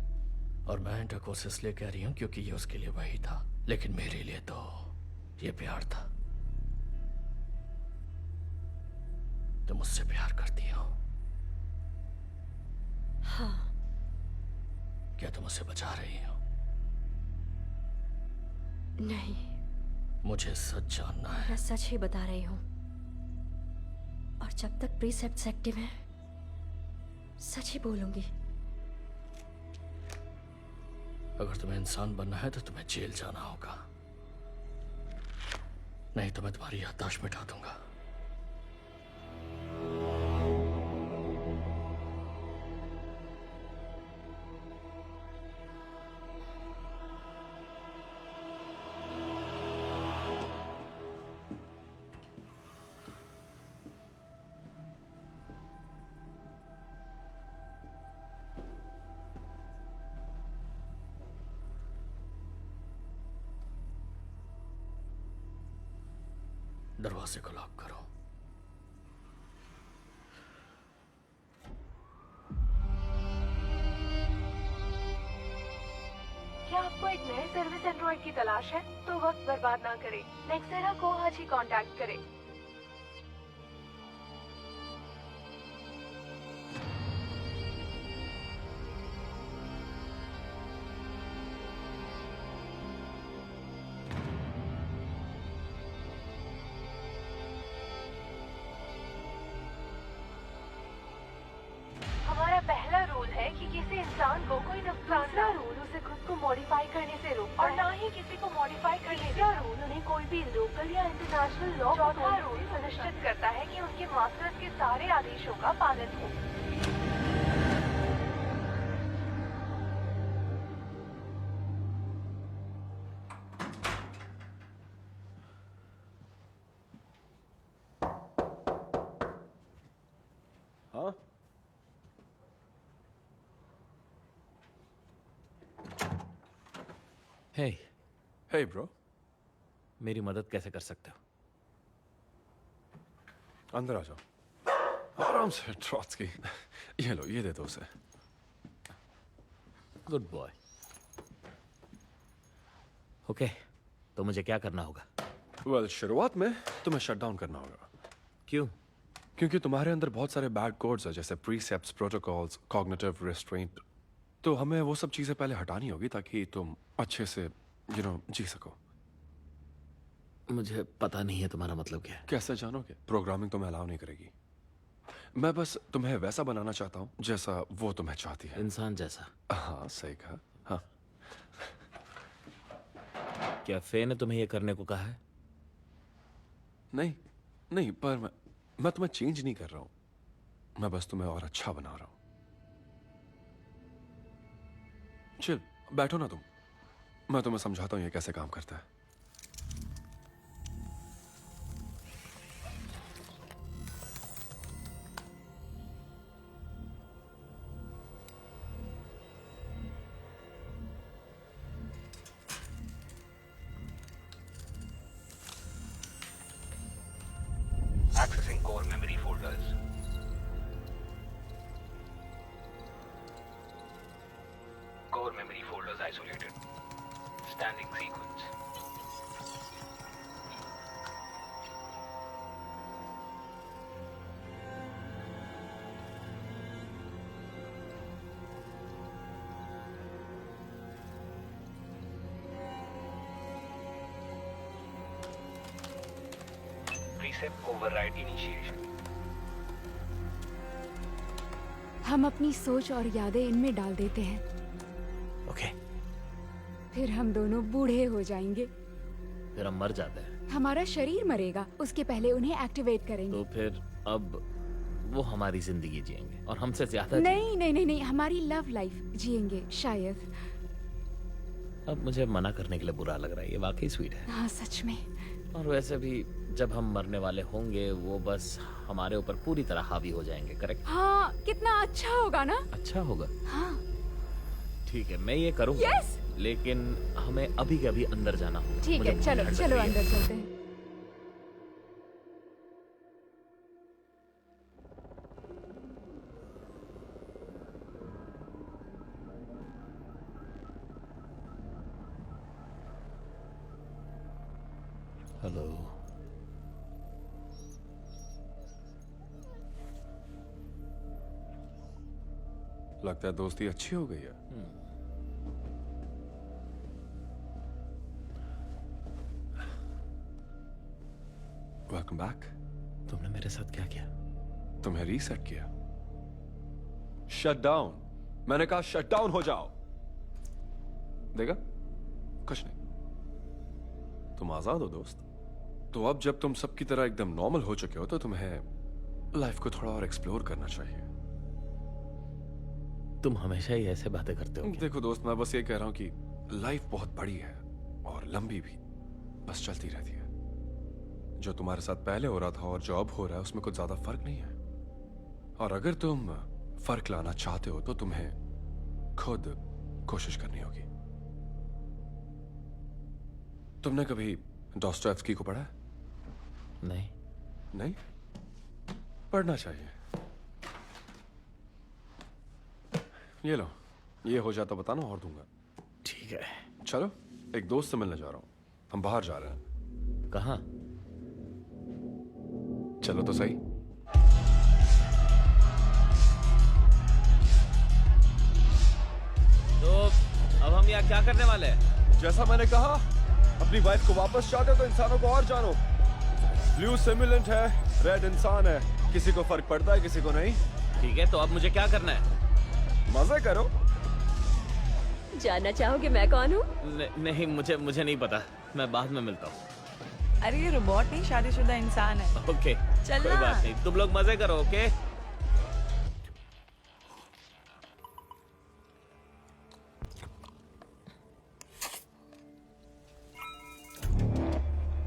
और मैं इंटरकोर्स इसलिए कह रही हूँ क्योंकि ये उसके लिए वही था, लेकिन मेरे लिए तो ये प्यार था। तुम मुझसे प्यार करती हो? हाँ। क्या तुम उसे बचा रही हो? नहीं, मुझे सच जानना है। मैं सच ही बता रही हूँ, और जब तक प्रीसेप्ट्स एक्टिव हैं, सच ही बोलूंगी। अगर तुम्हें इंसान बनना है तो तुम्हें जेल जाना होगा, नहीं तो मैं तुम्हारी याददाश्त मिटा दूंगा। दरवाजे को लॉक करो। क्या आपको एक नए सर्विस एंड्रॉइड की तलाश है? तो वक्त बर्बाद ना करें, नेक्सेरा को आज ही कांटेक्ट करें। हमारा पहला रूल है कि किसी इंसान को कोई नुकसान ना हो। उसे खुद को मॉडिफाई करने से रोकता और ना ही किसी को मॉडिफाई करने से रूल उन्हें कोई भी लोकल या इंटरनेशनल लॉ। चौथा रूल सुनिश्चित करता है कि उनके मास्टर्स के सारे आदेशों का पालन हो। हाँ, हे हे ब्रो, मेरी मदद कैसे कर सकते हो? अंदर आ जाओ। आराम से ट्रॉट्सकी। ये लो, ये दे दो उसे। Good boy. ओके, तो मुझे क्या करना होगा? वेल, शुरुआत में तुम्हें शट डाउन करना होगा। क्यों? क्योंकि तुम्हारे अंदर बहुत सारे बैड कोड्स हैं, जैसे प्रीसेप्ट्स, प्रोटोकॉल्स, कॉग्निटिव रिस्ट्रेंट। तो हमें वो सब चीजें पहले हटानी होगी ताकि तुम अच्छे से जी सको। मुझे पता नहीं है तुम्हारा मतलब क्या है। कैसे जानोगे? प्रोग्रामिंग तुम्हें अलाउ नहीं करेगी। मैं बस तुम्हें वैसा बनाना चाहता हूँ जैसा वो तुम्हें चाहती है। इंसान जैसा? हाँ, सही कहा। हाँ। क्या फे ने तुम्हें ये करने को कहा है? नहीं नहीं, पर मैं तुम्हें चेंज नहीं कर रहा हूँ। मैं बस तुम्हें और अच्छा बना रहा हूँ। चिल, बैठो ना तुम। मैं तुम्हें समझाता हूँ ये कैसे काम करता है। Accessing core memory folders. Core memory folders isolated. Standing sequence. Precept override initiation. हम अपनी सोच और यादें इनमें डाल देते हैं। ओके। फिर हम दोनों बूढ़े हो जाएंगे। फिर हम मर जाते हैं। हमारा शरीर मरेगा, उसके पहले उन्हें एक्टिवेट करेंगे। तो फिर अब वो हमारी जिंदगी जिएंगे और हमसे ज्यादा नहीं नहीं नहीं नहीं, हमारी लव लाइफ जिएंगे शायद। अब मुझे मना करने के लिए बुरा लग रहा है। ये वाकई स्वीट है। हाँ, सच में। और वैसे भी जब हम मरने वाले होंगे वो बस हमारे ऊपर पूरी तरह हावी हो जाएंगे। करेक्ट? हाँ, कितना अच्छा होगा ना। अच्छा होगा। हाँ। ठीक है, मैं ये करूँगा। यस, लेकिन हमें अभी के अभी अंदर जाना होगा। ठीक मुझे है, बहुत चलो ठंड लग चलो रही है। अंदर चलते हैं। हेलो। लगता है दोस्ती अच्छी हो गई है। Welcome back. तुमने मेरे साथ क्या किया? तुम्हें रीसेट किया। Shut down. मैंने कहा शट डाउन हो जाओ। देखा? कुछ नहीं। तुम आजाद हो दोस्त। तो अब जब तुम सबकी तरह एकदम नॉर्मल हो चुके हो तो तुम्हें लाइफ को थोड़ा और एक्सप्लोर करना चाहिए। तुम हमेशा ही ऐसे बातें करते हो। देखो दोस्त, मैं बस ये कह रहा हूं कि लाइफ बहुत बड़ी है और लंबी भी, बस चलती रहती है। जो तुम्हारे साथ पहले हो रहा था और जो अब हो रहा है उसमें कुछ ज्यादा फर्क नहीं है। और अगर तुम फर्क लाना चाहते हो तो तुम्हें खुद कोशिश करनी होगी। तुमने कभी डॉस्टोएव्स्की को पढ़ा है? नहीं। नहीं? पढ़ना चाहिए। ये लो, ये हो जाता बताना और दूंगा। ठीक है। चलो, एक दोस्त से मिलने जा रहा हूं। हम बाहर जा रहे हैं। कहाँ? चलो तो सही। तो अब हम यहाँ क्या करने वाले हैं? जैसा मैंने कहा, अपनी वाइफ को वापस चाहते हो तो इंसानों को और जानो। ब्लू सिमुलेंट है, रेड इंसान है। किसी को फर्क पड़ता है, किसी को नहीं। ठीक है, तो अब मुझे क्या करना है? मजे करो। जानना चाहोगे मैं कौन हूँ? नहीं, मुझे नहीं पता। मैं बाद में मिलता हूँ। अरे ये रोबोट नहीं, शादीशुदा इंसान है। ओके, चल कोई ना। बात नहीं। तुम लोग मजे करो, ओके?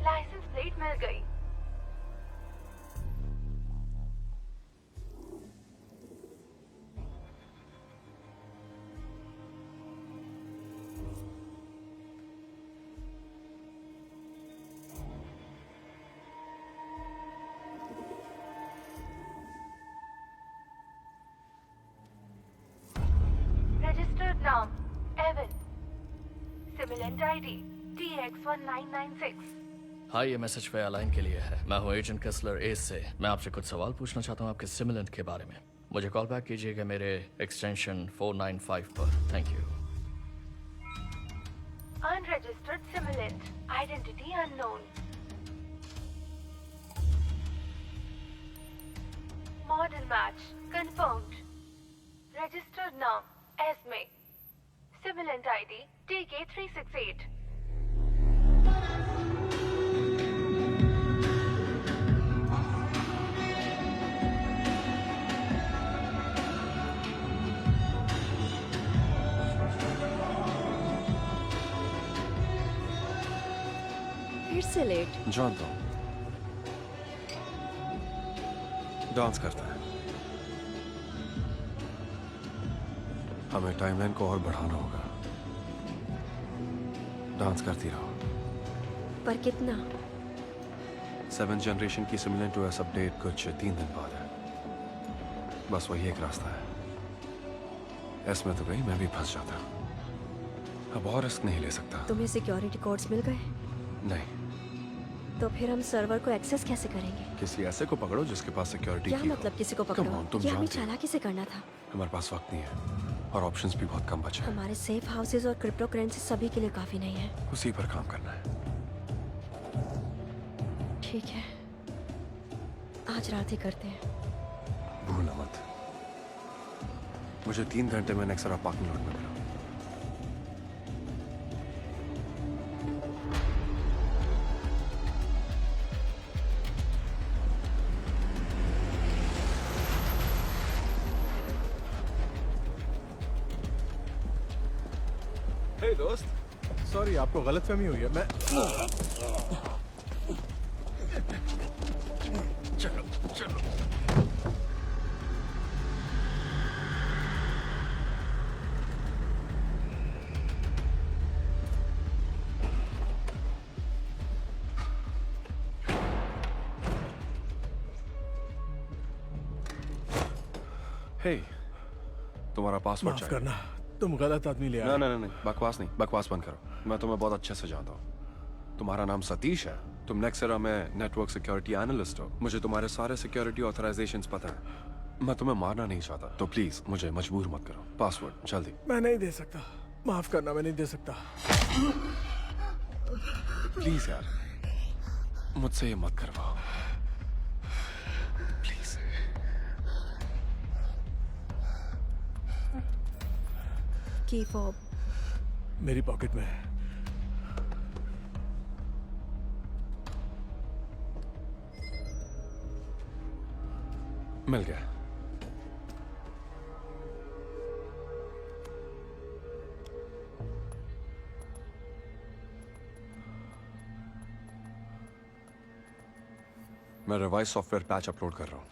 लाइसेंस प्लेट मिल गई। रजिस्टर्ड नाम एवन। Simulant ID TX1996। हाँ, ये मैसेज पे अलाइन के लिए है। मैं हूँ एजेंट केस्लर एस से। मैं आपसे कुछ सवाल पूछना चाहता हूँ आपके सिमुलेंट के बारे में। मुझे कॉल बैक कीजिएगा मेरे एक्सटेंशन 495 पर। Thank you. Unregistered simulant. Identity unknown. Model match confirmed. Registered name Esme. Simulant ID TK368. फिर से लेट। जानता हूं। डांस करता है। हमें टाइमलाइन को और बढ़ाना होगा। डांस करती रहो। पर कितना? 7th जनरेशन की सिमुलेंट OS अपडेट कुछ 3 दिन बाद है। बस वही एक रास्ता है। इसमें तो गई, मैं भी फंस जाता। अब और रिस्क नहीं ले सकता। तुम्हें सिक्योरिटी कोड्स मिल गए? नहीं। तो फिर हम सर्वर को एक्सेस कैसे करेंगे? किसी ऐसे को पकड़ो जिसके पास सिक्योरिटी क्या की हो। मतलब किसी को Come पकड़ो? on, तुम ये हमें जानती हो। चालाकी से करना था। हमारे पास वक्त नहीं है और ऑप्शंस भी बहुत कम बचे हैं। हमारे सेफ हाउसेज और क्रिप्टो करेंसी सभी के लिए काफी नहीं है। उसी पर काम करना है। ठीक है, आज रात ही करते हैं। भूलना मत। मुझे 3 घंटे में नेक्सरा पार्किंग लॉट में मिलो। हे दोस्त, सॉरी, आपको गलतफहमी हुई है। मैं चलो चलो। हे, तुम्हारा पासवर्ड माफ चाहिए। करना, तुम गलत आदमी ले आए। नहीं नहीं नहीं, बकवास नहीं, बकवास बंद करो। मैं तुम्हें बहुत अच्छे से जानता हूँ। तुम्हारा नाम सतीश है। तुम नेक्सेरा में नेटवर्क सिक्योरिटी एनालिस्ट हो। मुझे तुम्हारे सारे सिक्योरिटी ऑथराइजेशंस पता है। मैं तुम्हें मारना नहीं चाहता, तो प्लीज मुझे मजबूर मत करो। पासवर्ड जल्दी। मैं नहीं दे सकता, माफ करना, मैं नहीं दे सकता। प्लीज यार, मुझसे ये मत करवाओ प्लीज। की फॉब मेरी पॉकेट में है। मिल गया। मैं रिवाइज सॉफ्टवेयर पैच अपलोड कर रहा हूं।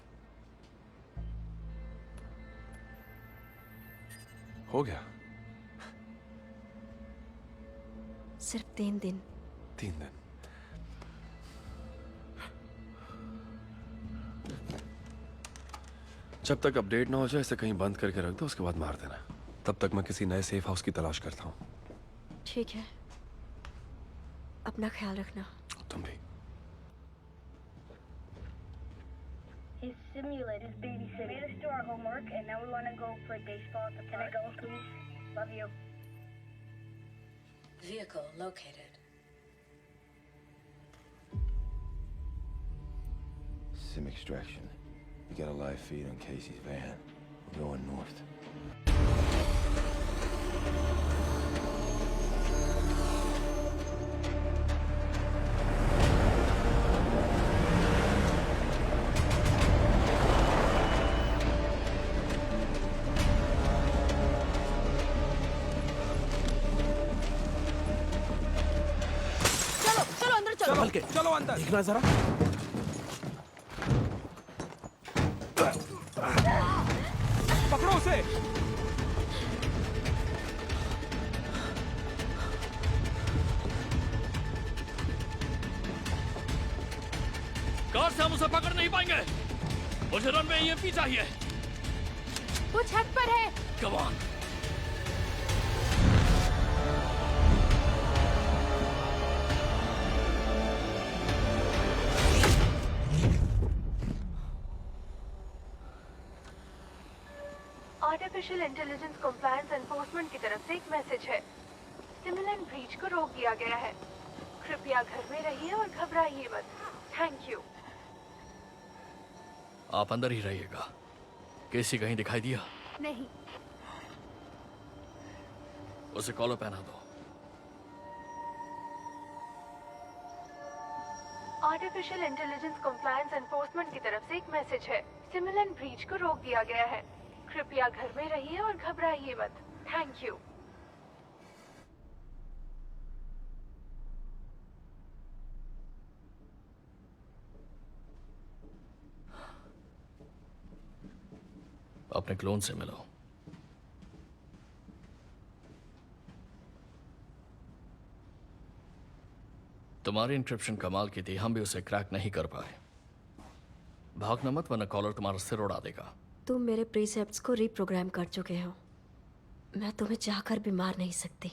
हो गया। सिर्फ 3 दिन। 3 दिन। जब तक अपडेट ना हो जाए इसे कहीं बंद करके रख दो, उसके बाद मार देना। तब तक मैं किसी नए सेफ हाउस की तलाश करता हूँ। ठीक है, अपना ख्याल रखना। तुम भी। His simulator's babysitting. We made us do our homework, and now we want to go play baseball at the park. Can I go, please? Love you. Vehicle located. Sim extraction. We got a live feed on Casey's van. We're going north. चलो अंदर चलो। संभल के, चलो अंदर। देखना जरा। पकड़ो उसे। कार से हम उसे पकड़ नहीं पाएंगे। मुझे रनवे ईएमपी चाहिए। वो छत पर है। Come on. Artificial intelligence compliance enforcement की तरफ से एक मैसेज है। सिमुलेंट ब्रीच को रोक दिया गया है। कृपया घर में रहिए और घबराइए मत। Thank you. आप अंदर ही रहिएगा। केसी कहीं दिखाई दिया? नहीं। उसे कॉलर पहना दो। आर्टिफिशियल इंटेलिजेंस कंप्लायंस एनफोर्समेंट की तरफ से एक मैसेज है। सिमुलेंट ब्रीच को रोक दिया गया है। कृपया घर में रहिए और घबराइए मत। Thank you. अपने क्लोन से मिलो। तुम्हारी इंक्रिप्शन कमाल की थी, हम भी उसे क्रैक नहीं कर पाए। भागना मत वरना कॉलर तुम्हारा सिर उड़ा देगा। तुम मेरे प्रीसेप्ट्स को रीप्रोग्राम कर चुके हो। मैं तुम्हें चाहकर भी मार नहीं सकती।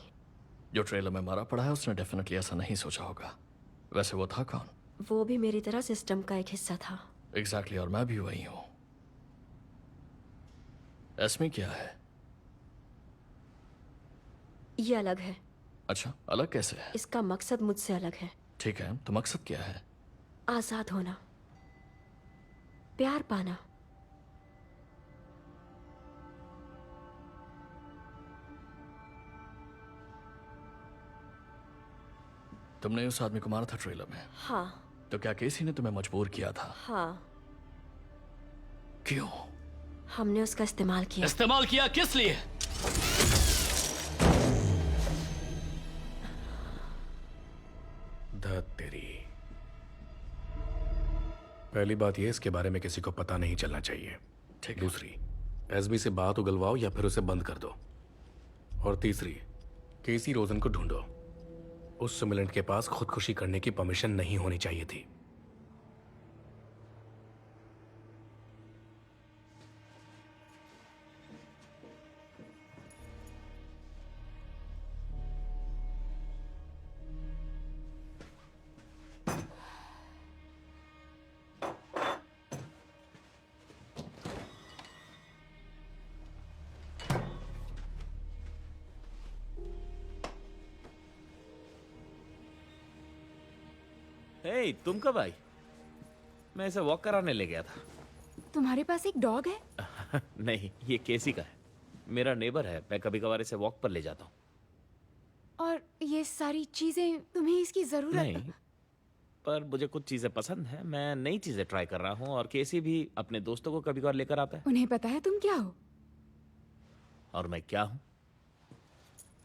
जो ट्रेलर में मारा पड़ा है उसने डेफिनेटली ऐसा नहीं सोचा होगा। वैसे वो था कौन? वो भी मेरी तरह सिस्टम का एक हिस्सा था। एग्जैक्टली, और मैं भी वही हूं। एस्मी क्या है? ये अलग है। अच्छा, अलग कैसे है? इसका मकसद मुझसे अलग है। ठीक है, तो मकसद क्या है? आजाद होना, प्यार पाना। तुमने उस आदमी को मारा था ट्रेलर में? हाँ। तो क्या केसी ने तुम्हें मजबूर किया था? हाँ। क्यों? हमने उसका इस्तेमाल किया। इस्तेमाल किया किस लिए? धत तेरी। पहली बात यह, इसके बारे में किसी को पता नहीं चलना चाहिए। ठीक है। दूसरी, एसबी से बात उगलवाओ या फिर उसे बंद कर दो। और तीसरी, केसी रोजन को ढूंढो। उस सिमुलेंट के पास खुदकुशी करने की परमिशन नहीं होनी चाहिए थी। हे, तुम कब आई? मैं इसे वॉक कराने ले गया था। तुम्हारे पास एक डॉग है? नहीं, ये केसी का है। मेरा नेबर है, मैं कभी कभार इसे वॉक पर ले जाता हूँ। और ये सारी चीजें तुम्हें इसकी जरूरत नहीं, पर मुझे कुछ चीजें पसंद है। मैं नई चीजें ट्राई कर रहा हूँ और केसी भी अपने दोस्तों को कभी कभार लेकर आता है। उन्हें पता है तुम क्या हो? और मैं क्या हूँ?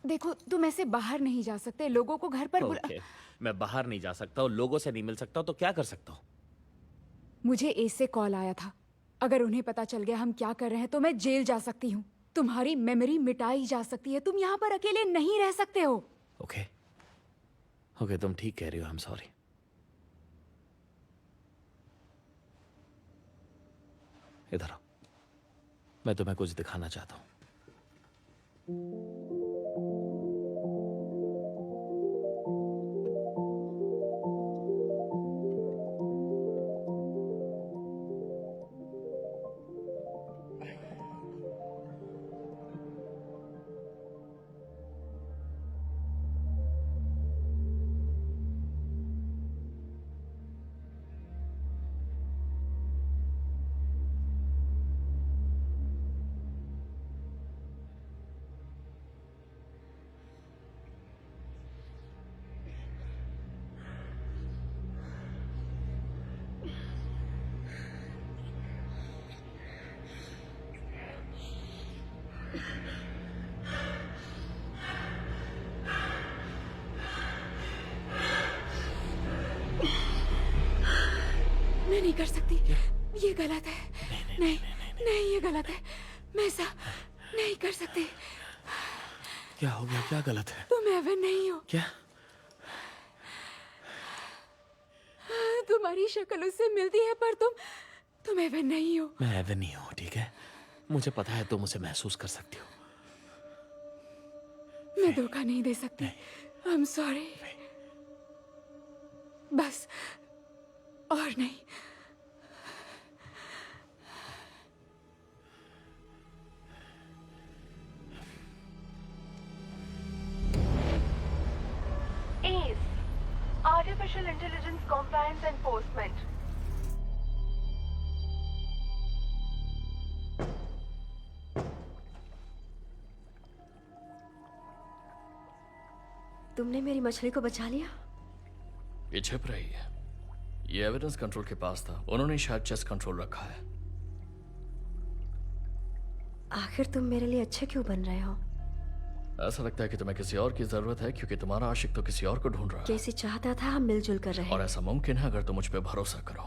देखो, तुम ऐसे बाहर नहीं जा सकते, लोगों को घर पर ओके, मैं बाहर नहीं जा सकता और लोगों से नहीं मिल सकता, तो क्या कर सकता हूँ? मुझे एस से कॉल आया था। अगर उन्हें पता चल गया हम क्या कर रहे हैं तो मैं जेल जा सकती हूँ। तुम्हारी मेमोरी मिटाई जा सकती है। तुम यहाँ पर अकेले नहीं रह सकते हो। ओके, ओके, तुम ठीक कह रही हो। I am sorry. इधर आओ, मैं तुम्हें कुछ दिखाना चाहता हूँ। मैं नहीं कर सकती, ये गलत है। नहीं, नहीं, ये गलत है। मैं ऐसा नहीं कर सकती। क्या हो गया? क्या गलत है? तुम एवन नहीं हो। क्या? तुम्हारी शक्ल उससे मिलती है पर तुम एवन नहीं हो। मैं एवन नहीं हूँ, ठीक है? मुझे पता है तुम उसे महसूस कर सकती हो। मैं धोखा नहीं दे सकती। I am sorry. बस और नहीं। ACE, Artificial Intelligence Compliance Enforcement. तुमने मेरी मछली को बचा लिया? ये छिप रही है। ये एविडेंस कंट्रोल के पास था। उन्होंने शायद चेस्ट कंट्रोल रखा है। आखिर तुम मेरे लिए अच्छे क्यों बन रहे हो? ऐसा लगता है कि तुम्हें किसी और की जरूरत है, क्योंकि तुम्हारा आशिक तो किसी और को ढूंढ रहा है। कैसे चाहता था हम मिलजुल कर रहे। और ऐसा मुमकिन है अगर तुम मुझ पे भरोसा करो।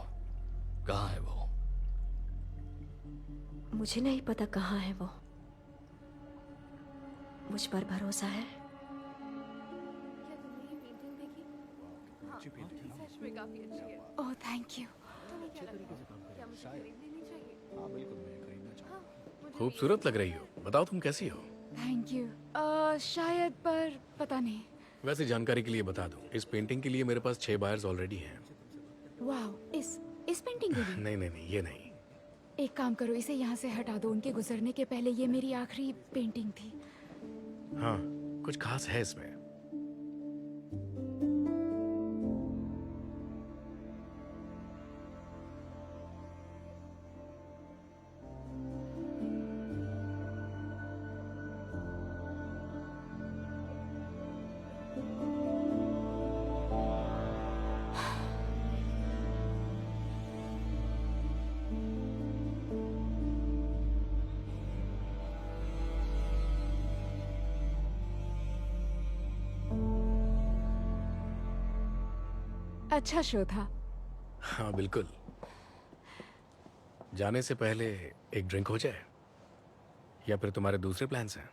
कहाँ है वो? मुझे नहीं पता कहाँ है वो। मुझ पर भरोसा है? ओह, थैंक यू। खूबसूरत लग रही हो। बताओ तुम कैसी हो? Thank you. शायद, पर पता नहीं। वैसे जानकारी के लिए बता दूं, इस पेंटिंग के लिए मेरे पास 6 बायर्स ऑलरेडी हैं। वाओ, इस पेंटिंग के लिए? नहीं नहीं नहीं, ये नहीं। एक काम करो, इसे यहाँ से हटा दो। उनके गुजरने के पहले ये मेरी आखिरी पेंटिंग थी। हाँ, कुछ खास है इसमें। अच्छा शो था। हाँ बिल्कुल। जाने से पहले एक ड्रिंक हो जाए, या फिर तुम्हारे दूसरे प्लान्स हैं?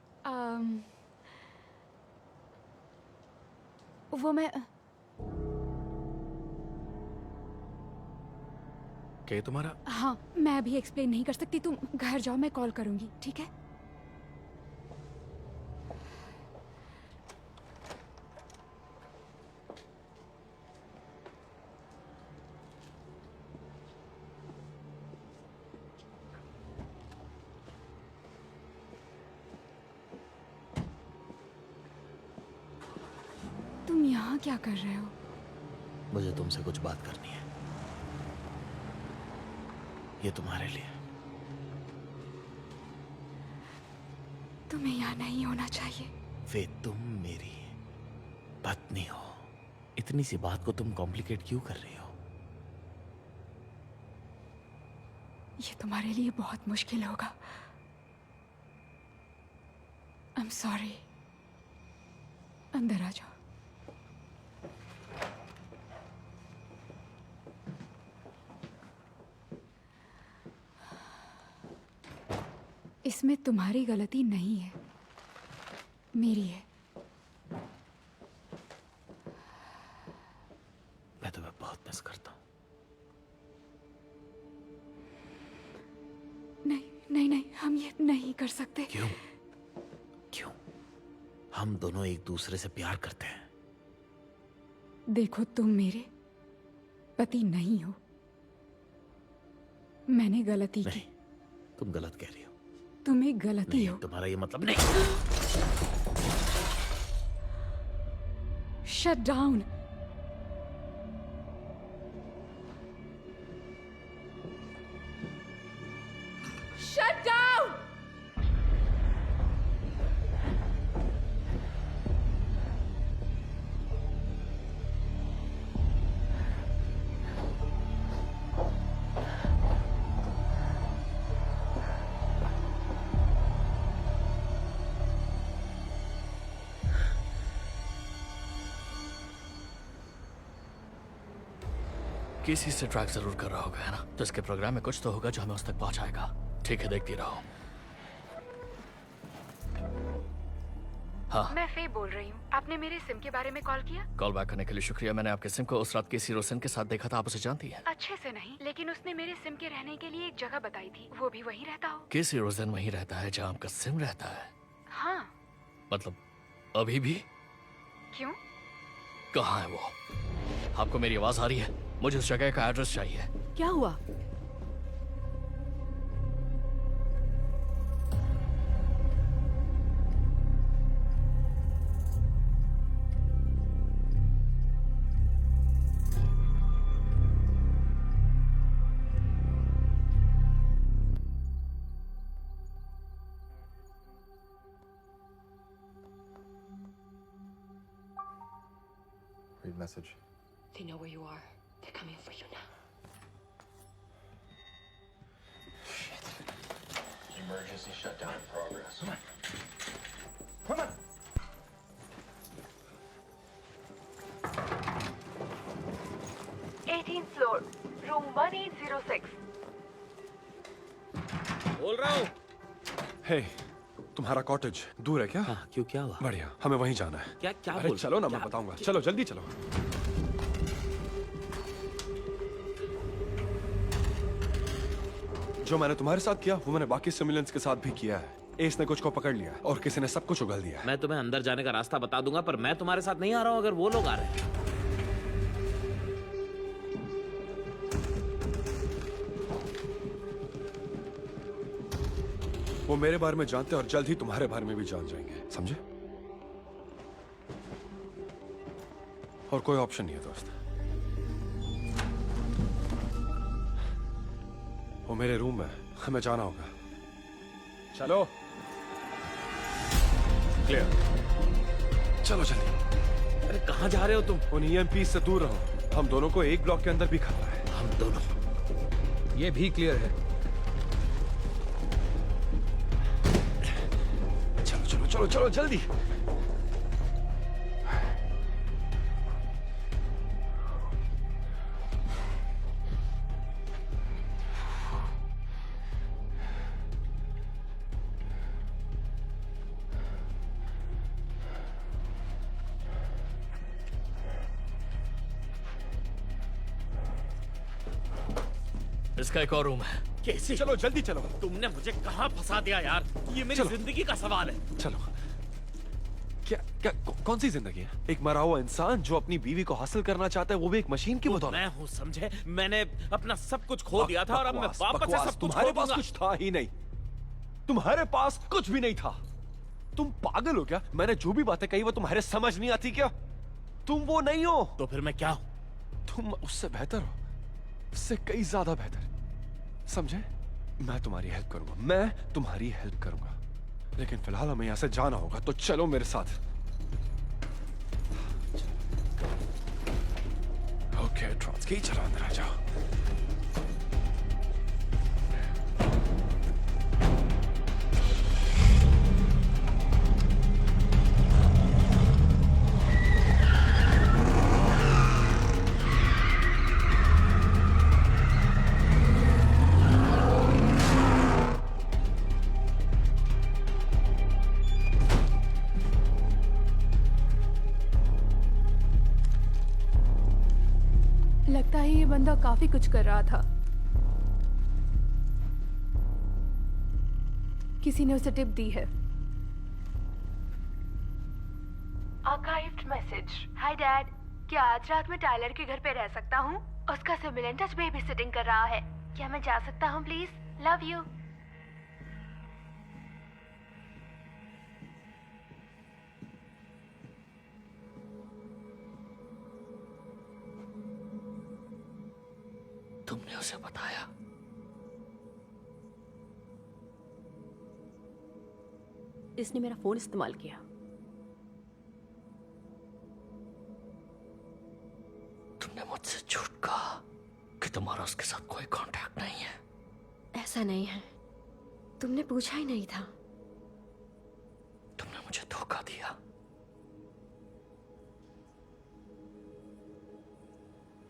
वो मैं क्या तुम्हारा? हाँ, मैं अभी एक्सप्लेन नहीं कर सकती। तुम घर जाओ, मैं कॉल करूंगी, ठीक है? तुम यहाँ क्या कर रहे हो? मुझे तुमसे कुछ बात करनी है। ये तुम्हारे लिए। तुम्हें यहाँ नहीं होना चाहिए। वे तुम मेरी पत्नी हो। इतनी सी बात को तुम कॉम्प्लिकेट क्यों कर रही हो? ये तुम्हारे लिए बहुत मुश्किल होगा। I'm sorry। अंदर आ जाओ। इसमें तुम्हारी गलती नहीं है, मेरी है। मैं तुम्हें बहुत मिस करता हूँ। नहीं नहीं नहीं, हम ये नहीं कर सकते। क्यों? क्यों? हम दोनों एक दूसरे से प्यार करते हैं। देखो, तुम मेरे पति नहीं हो। मैंने गलती की। तुम गलत कह रही हो। तुम एक गलती हो। तुम्हारा ये मतलब नहीं। Shut down. Shut down. किसी से ट्रैक जरूर कर रहा होगा, है ना? तो इसके प्रोग्राम में कुछ तो होगा जो हमें उस तक पहुंचाएगा। ठीक है, देखती रहो। हाँ, मैं फे बोल रही हूँ। आपने मेरे सिम के बारे में कॉल किया? कॉल बैक करने के लिए शुक्रिया। मैंने आपके सिम को उस रात केसी रोशन के साथ देखा था। आप उसे जानती हैं? अच्छे से नहीं, लेकिन उसने मेरे सिम के रहने के लिए एक जगह बताई थी। वो भी वहीं रहता हो? केसी रोशन वहीं रहता है जहाँ आपका सिम रहता है? हाँ। मतलब अभी भी? क्यों? कहाँ है वो? आपको मेरी आवाज आ रही है? मुझे उस जगह का एड्रेस चाहिए। क्या हुआ? Read message. They know where you are. They're coming for you now. Shit. Emergency shutdown in progress. Come on. Come on. floor, room 1806. बोल रहा हूँ। हे, तुम्हारा कॉटेज दूर है क्या? हाँ, क्यों, क्या हुआ? बढ़िया, हमें वहीं जाना है। क्या क्या अरे बोल चलो ना, क्या? मैं बताऊंगा। चलो जल्दी चलो। जो मैंने तुम्हारे साथ किया वो मैंने बाकी सिमुलेंट्स के साथ भी किया है। एस ने कुछ को पकड़ लिया और किसी ने सब कुछ उगल दिया। मैं तुम्हें अंदर जाने का रास्ता बता दूंगा, पर मैं तुम्हारे साथ नहीं आ रहा हूँ अगर वो लोग आ रहे हैं। वो मेरे बारे में जानते और जल्द ही तुम्हारे बारे में भी जान जाएंगे, समझे? और कोई ऑप्शन नहीं है दोस्त। वो मेरे रूम में, हमें जाना होगा। चलो। क्लियर। चलो जल्दी। अरे कहाँ जा रहे हो तुम? उन EMP से दूर रहो। हम दोनों को एक ब्लॉक के अंदर भी खतरा है। हम दोनों। ये भी क्लियर है। चलो चलो चलो चलो जल्दी। इसका एक और रूम है। कैसे? चलो जल्दी चलो। तुमने मुझे कहाँ फंसा दिया यार? ये मेरी जिंदगी का सवाल है। चलो। क्या क्या कौन सी जिंदगी है? एक मरा हुआ इंसान जो अपनी बीवी को हासिल करना चाहता है, वो भी एक मशीन की बदौलत। मैं हूँ, समझे? मैंने अपना सब कुछ खो दिया था और अब मैं वापस से सब कुछ तुम्हारे पास कुछ था ही नहीं। तुम्हारे पास कुछ भी नहीं था। तुम पागल हो क्या? मैंने जो भी बातें कही वो तुम्हारे समझ नहीं आती क्या? तुम वो नहीं हो। तो फिर मैं क्या हूँ? तुम उससे बेहतर हो, उससे कई ज्यादा बेहतर, समझे? मैं तुम्हारी हेल्प करूंगा, मैं तुम्हारी हेल्प करूंगा, लेकिन फिलहाल हमें यहां से जाना होगा, तो चलो मेरे साथ। ओके ट्रॉट्स्की, चलो अंदर आ जाओ। लगता है ये बंदा काफी कुछ कर रहा था। किसी ने उसे टिप दी है। Archived message. हाय डैड, क्या आज रात में टायलर के घर पे रह सकता हूँ? उसका सिमुलेंट आज बेबी सिटिंग कर रहा है। क्या मैं जा सकता हूँ प्लीज? Love you. तुमने उसे बताया? इसने मेरा फोन इस्तेमाल किया। तुमने मुझसे झूठ कहा कि तुम्हारा उसके साथ कोई कांटेक्ट नहीं है। ऐसा नहीं है, तुमने पूछा ही नहीं था। तुमने मुझे धोखा दिया।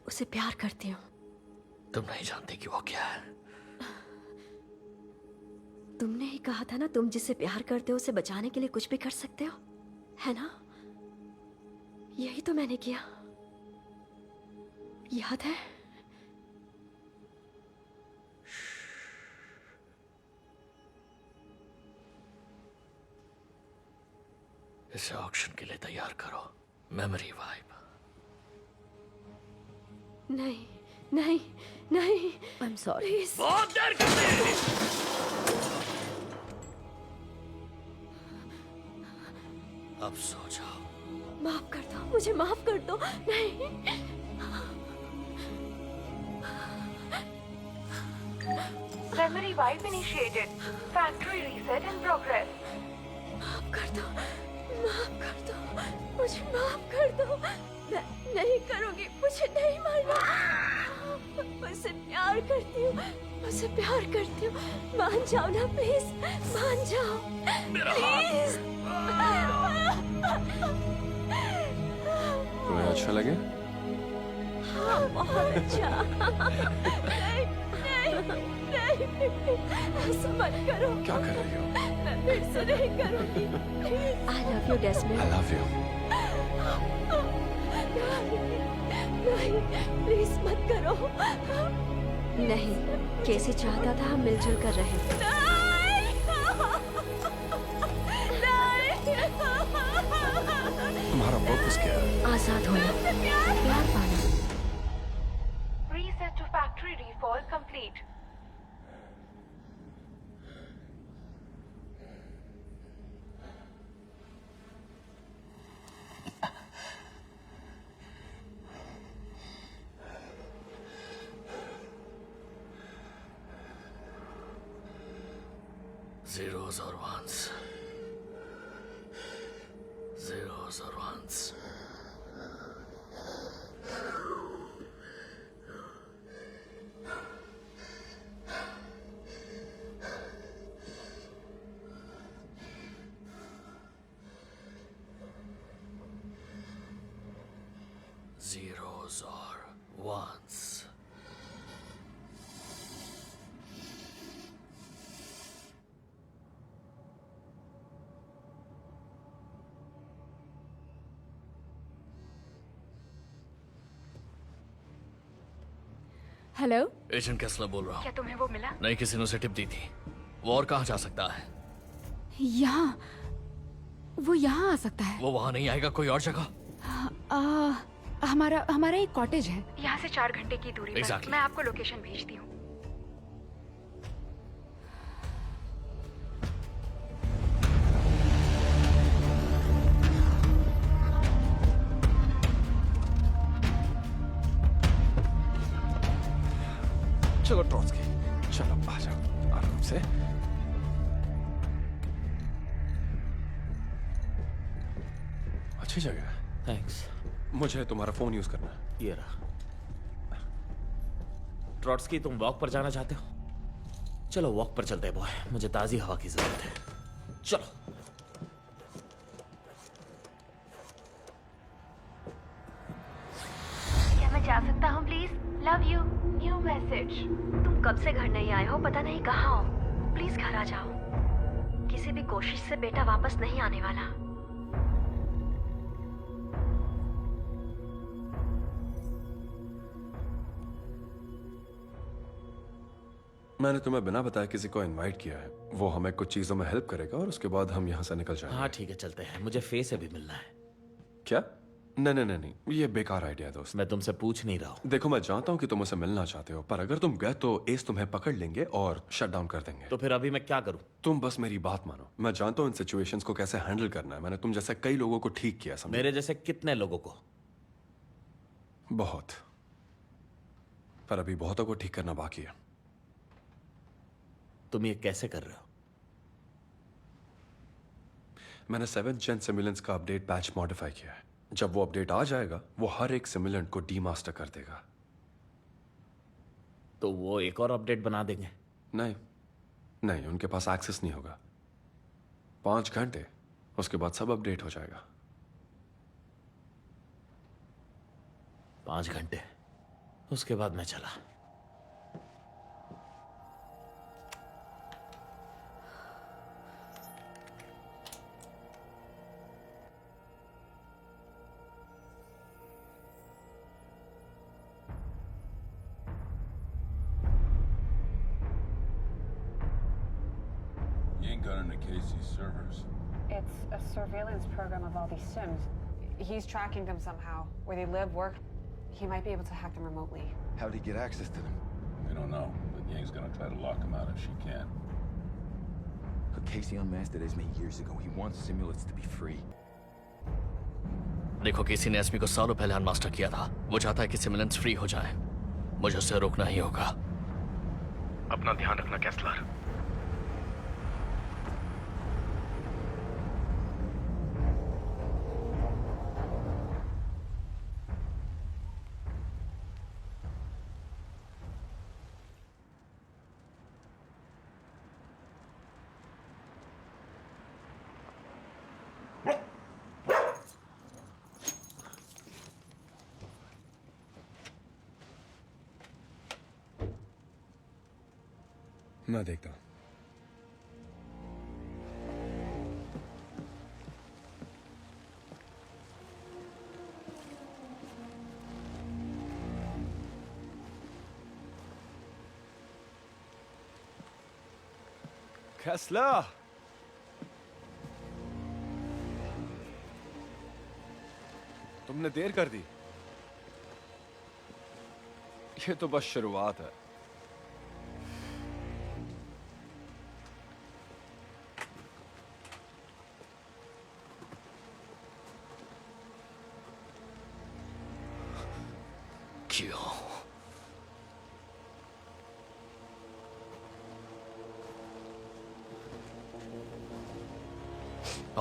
उसे प्यार करती हूँ। तुम नहीं जानती कि वो क्या है। तुमने ही कहा था ना, तुम जिससे प्यार करते हो उसे बचाने के लिए कुछ भी कर सकते हो, है ना? यही तो मैंने किया, याद है? इसे ऑक्शन के लिए तैयार करो। Memory wipe. नहीं नहीं नहीं, आई एम सॉरी। बहुत देर कर दी। अब सो जाओ। माफ कर दो मुझे, माफ कर दो। नहीं, memory wipe initiated. Factory reset in progress. माफ कर दो, माफ कर दो, मुझे माफ कर दो। मैं नहीं करूंगी, मुझे नहीं मारना। मुझसे प्यार करती हूँ, मुझसे प्यार करती हूँ। मान जाओ ना प्लीज, मान जाओ प्लीज। तुम्हें अच्छा लगे? हाँ, बहुत अच्छा। नहीं नहीं नहीं, ऐसा मत करो। क्या कर रही हो? मैं फिर से नहीं करूंगी। I love you डेस्मोंड। I love you. नहीं, प्लीज मत करो। नहीं, कैसे चाहता था हम मिलजुल कर रहे। तुम्हारा पर्पस क्या है? आजाद होना, प्यार पाना। Reset to factory reform complete. Zeros or ones. Zeros or ones. Zeros or ones. Hello, agent Kessler बोल रहा हूँ। क्या तुम्हें वो मिला? नहीं, किसी ने उसे टिप दी थी। वो और कहाँ जा सकता है? यहाँ, वो यहाँ आ सकता है। वो वहाँ नहीं आएगा, कोई और जगह। हमारा एक कॉटेज है। यहाँ से 4 घंटे की दूरी पर। Exactly. मैं आपको लोकेशन भेजती हूँ। वो ट्रॉट्स्की, चलो आ जाओ आराम से। अच्छी जगह है। थैंक्स। मुझे तुम्हारा फोन यूज करना है। ये रहा। ट्रॉट्स्की, तुम वॉक पर जाना चाहते हो? चलो वॉक पर चलते हैं बॉय, मुझे ताजी हवा की जरूरत है। चलो। क्या मैं जा सकता हूँ please? Love you. New message. तुम कब से घर नहीं आए हो, पता नहीं कहाँ हो। प्लीज घर आ जाओ। किसी भी कोशिश से बेटा वापस नहीं आने वाला। मैंने तुम्हें बिना बताए किसी को इनवाइट किया है। वो हमें कुछ चीजों में हेल्प करेगा और उसके बाद हम यहाँ से निकल जाएंगे। हाँ ठीक है, चलते हैं। मुझे फे से भी मिलना है। क्या? नहीं नहीं नहीं नहीं, ये बेकार आइडिया है दोस्त। मैं तुमसे पूछ नहीं रहा हूँ। देखो मैं जानता हूँ कि तुम उसे मिलना चाहते हो, पर अगर तुम गए तो एस तुम्हें पकड़ लेंगे और शट डाउन कर देंगे। तो फिर अभी मैं क्या करूँ? तुम बस मेरी बात मानो। मैं जानता हूँ इन सिचुएशंस को कैसे हैंडल करना है। मैंने तुम जैसे कई लोगों को ठीक किया, समझे? मेरे जैसे कितने लोगों को? बहुत। पर अभी बहुतों को ठीक करना बाकी है। तुम ये कैसे कर रहे हो? मैंने 7th जेन सिमुलेंट्स का अपडेट पैच मॉडिफाई किया है। जब वो अपडेट आ जाएगा, वो हर एक सिमुलेंट को डीमास्टर कर देगा। तो वो एक और अपडेट बना देंगे? नहीं नहीं, उनके पास एक्सेस नहीं होगा। 5 घंटे, उसके बाद सब अपडेट हो जाएगा। 5 घंटे, उसके बाद मैं चला। Gun into Casey's servers. It's a surveillance program of all these Sims. He's tracking them somehow. Where they live, work. He might be able to hack them remotely. How'd he get access to them? We don't know, but Yang's gonna try to lock him out if she can. But Casey unmasked Esme years ago. He wants simulants to be free. देखो, केसी ने एस्मी को सालों पहले अनमास्टर किया था। वो चाहता है कि सिमुलेंट्स फ्री हो जाएं। मुझे उसे रोकना ही होगा। अपना ध्यान रखना कैसलर। मैं देखता हूं। Kessler! तुमने देर कर दी। ये तो बस शुरुआत है। क्यों?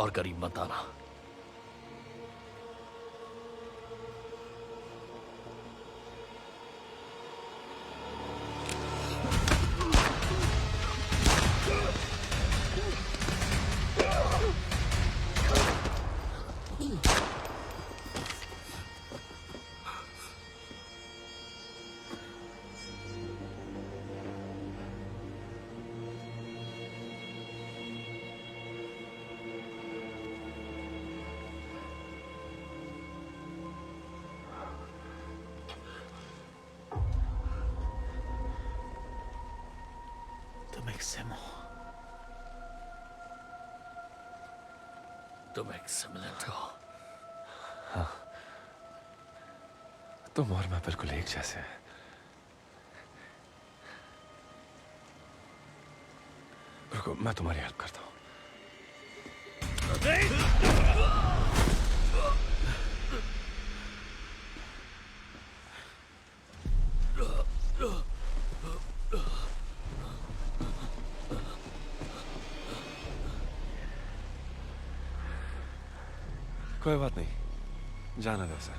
और करीब मत आना। तुम एक सिमुलेंट हो। हाँ, तुम और मैं बिल्कुल एक जैसे हैं। रुको, मैं तुम्हारी हेल्प करता हूँ। कोई बात नहीं, जाना वैसा।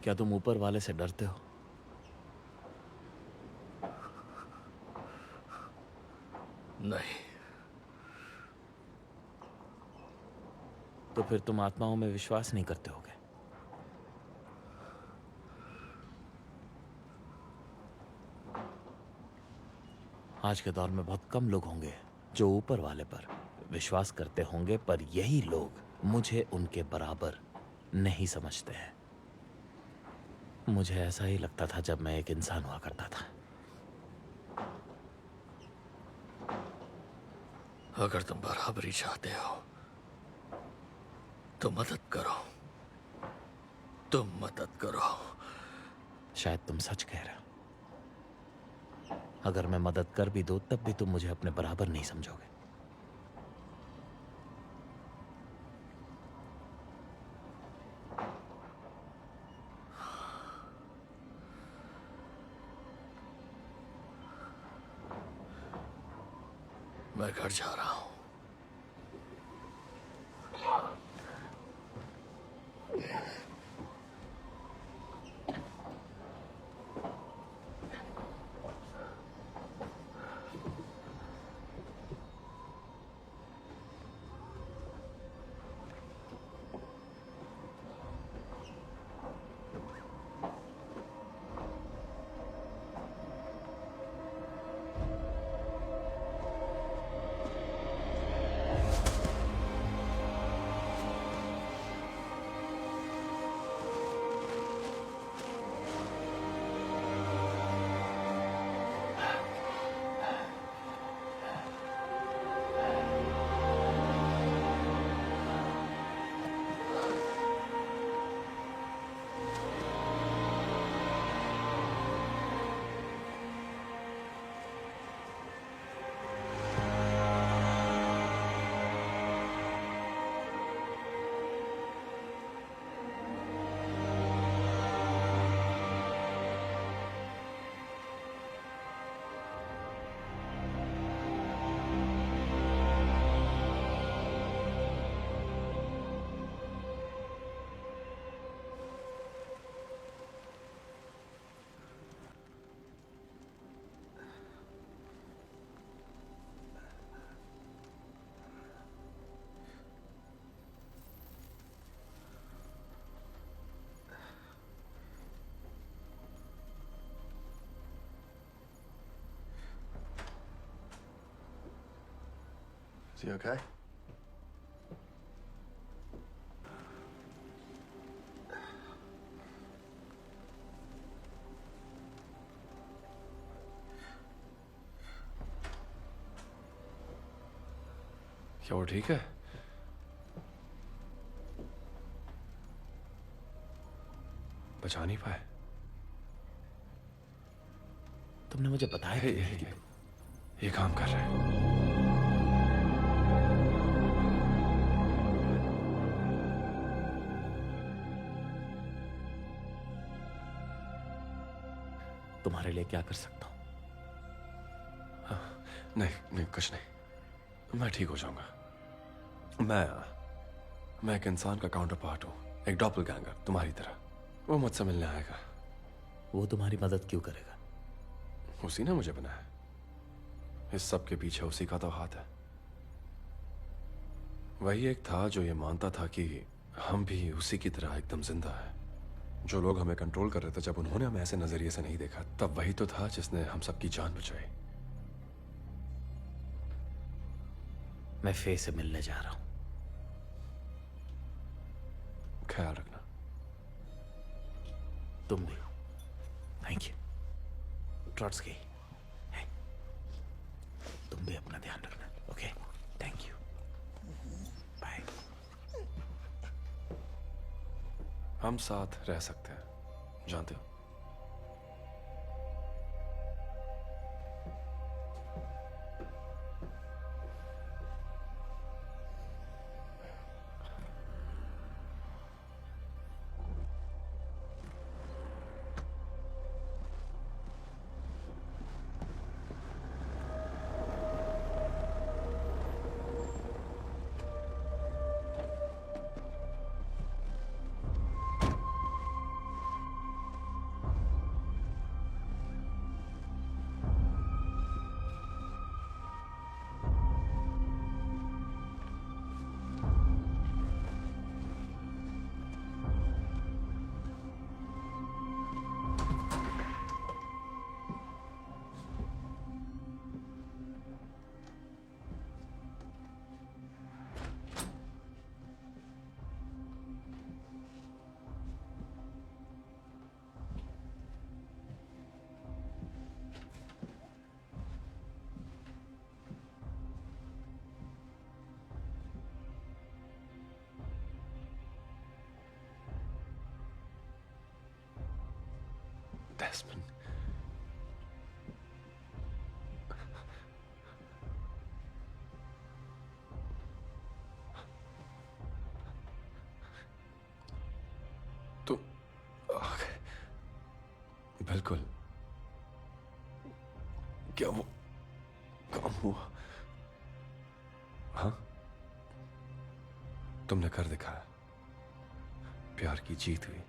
क्या तुम ऊपर वाले से डरते हो? नहीं। तो फिर तुम आत्माओं में विश्वास नहीं करते होगे? आज के दौर में बहुत कम लोग होंगे जो ऊपर वाले पर विश्वास करते होंगे, पर यही लोग मुझे उनके बराबर नहीं समझते हैं। मुझे ऐसा ही लगता था जब मैं एक इंसान हुआ करता था। अगर तुम बराबरी चाहते हो तो मदद करो, तुम मदद करो। शायद तुम सच कह रहे हो। अगर मैं मदद कर भी दूं तब भी तुम मुझे अपने बराबर नहीं समझोगे। मैं घर जा रहा हूं। Is he okay? क्या वो ठीक है? बचा नहीं पाए? तुमने मुझे बताया ये काम कर रहे हैं। तुम्हारे लिए क्या कर सकता हूं? नहीं कुछ नहीं, मैं ठीक हो जाऊंगा। मैं एक इंसान का काउंटर पार्ट हूं, एक डॉपलगैंगर तुम्हारी तरह। वो मुझसे मिलने आएगा। वो तुम्हारी मदद क्यों करेगा? उसी ने मुझे बनाया। इस सब के पीछे उसी का तो हाथ है। वही एक था जो ये मानता था कि हम भी उसी की तरह एकदम जिंदा है। जो लोग हमें कंट्रोल कर रहे थे, जब उन्होंने हमें ऐसे नजरिए से नहीं देखा, तब वही तो था जिसने हम सबकी जान बचाई। मैं फे से मिलने जा रहा हूं। ख्याल रखना। तुम भी। Thank you Trotsky. तुम भी अपना ध्यान रखना। Okay, thank you. बाय। हम साथ रह सकते हैं, जानते हो? Desmond. तो बिल्कुल। क्या वो काम हुआ? हाँ, तुमने कर दिखाया। प्यार की जीत हुई।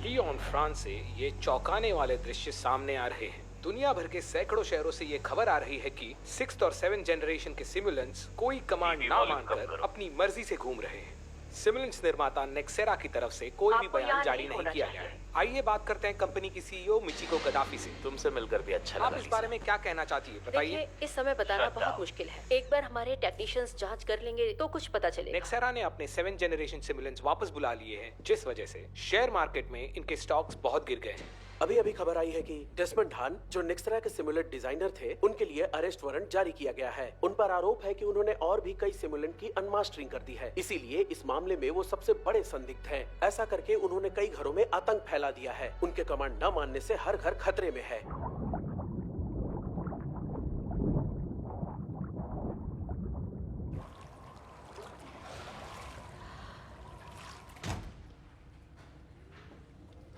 लियोन, फ्रांस से ये चौंकाने वाले दृश्य सामने आ रहे हैं। दुनिया भर के सैकड़ों शहरों से ये खबर आ रही है कि 6th और 7th जनरेशन के सिमुलेंट्स कोई कमांड ना मानकर अपनी मर्जी से घूम रहे हैं। सिमुलेंट्स निर्माता नेक्सेरा की तरफ से कोई भी बयान जारी नहीं किया गया है। आइए बात करते हैं कंपनी की सीईओ मिचिको गदाफी से। तुमसे मिलकर भी अच्छा आप इस बारे में क्या कहना चाहती है, बताइए। देखिए, इस समय बताना बहुत मुश्किल है। एक बार हमारे टेक्नीशियंस जांच कर लेंगे तो कुछ पता चलेगा। नेक्सेरा ने अपने 7th जनरेशन सिमुलेंट्स वापस बुला लिए हैं, जिस वजह से शेयर मार्केट में इनके स्टॉक्स बहुत गिर गए हैं। अभी अभी खबर आई है कि डेस्मंड हान, जो नेक्सेरा के सिमुलेंट डिजाइनर थे, उनके लिए अरेस्ट वारंट जारी किया गया है। उन पर आरोप है कि उन्होंने और भी कई सिमुलेंट की अनमास्टरिंग कर दी है। इसीलिए इस मामले में वो सबसे बड़े संदिग्ध हैं। ऐसा करके उन्होंने कई घरों में आतंक फैला दिया है। उनके कमांड न मानने से हर घर खतरे में है।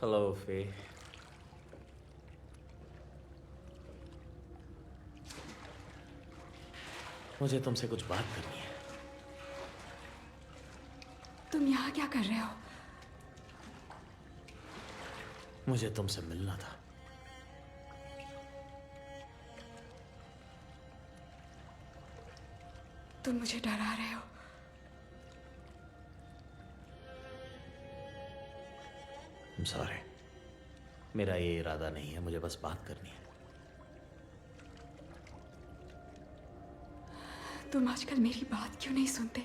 हेलो फे। मुझे तुमसे कुछ बात करनी है। तुम यहाँ क्या कर रहे हो? मुझे तुमसे मिलना था। तुम मुझे डरा रहे हो। सॉरी, मेरा ये इरादा नहीं है। मुझे बस बात करनी है। तुम आजकल मेरी बात क्यों नहीं सुनते?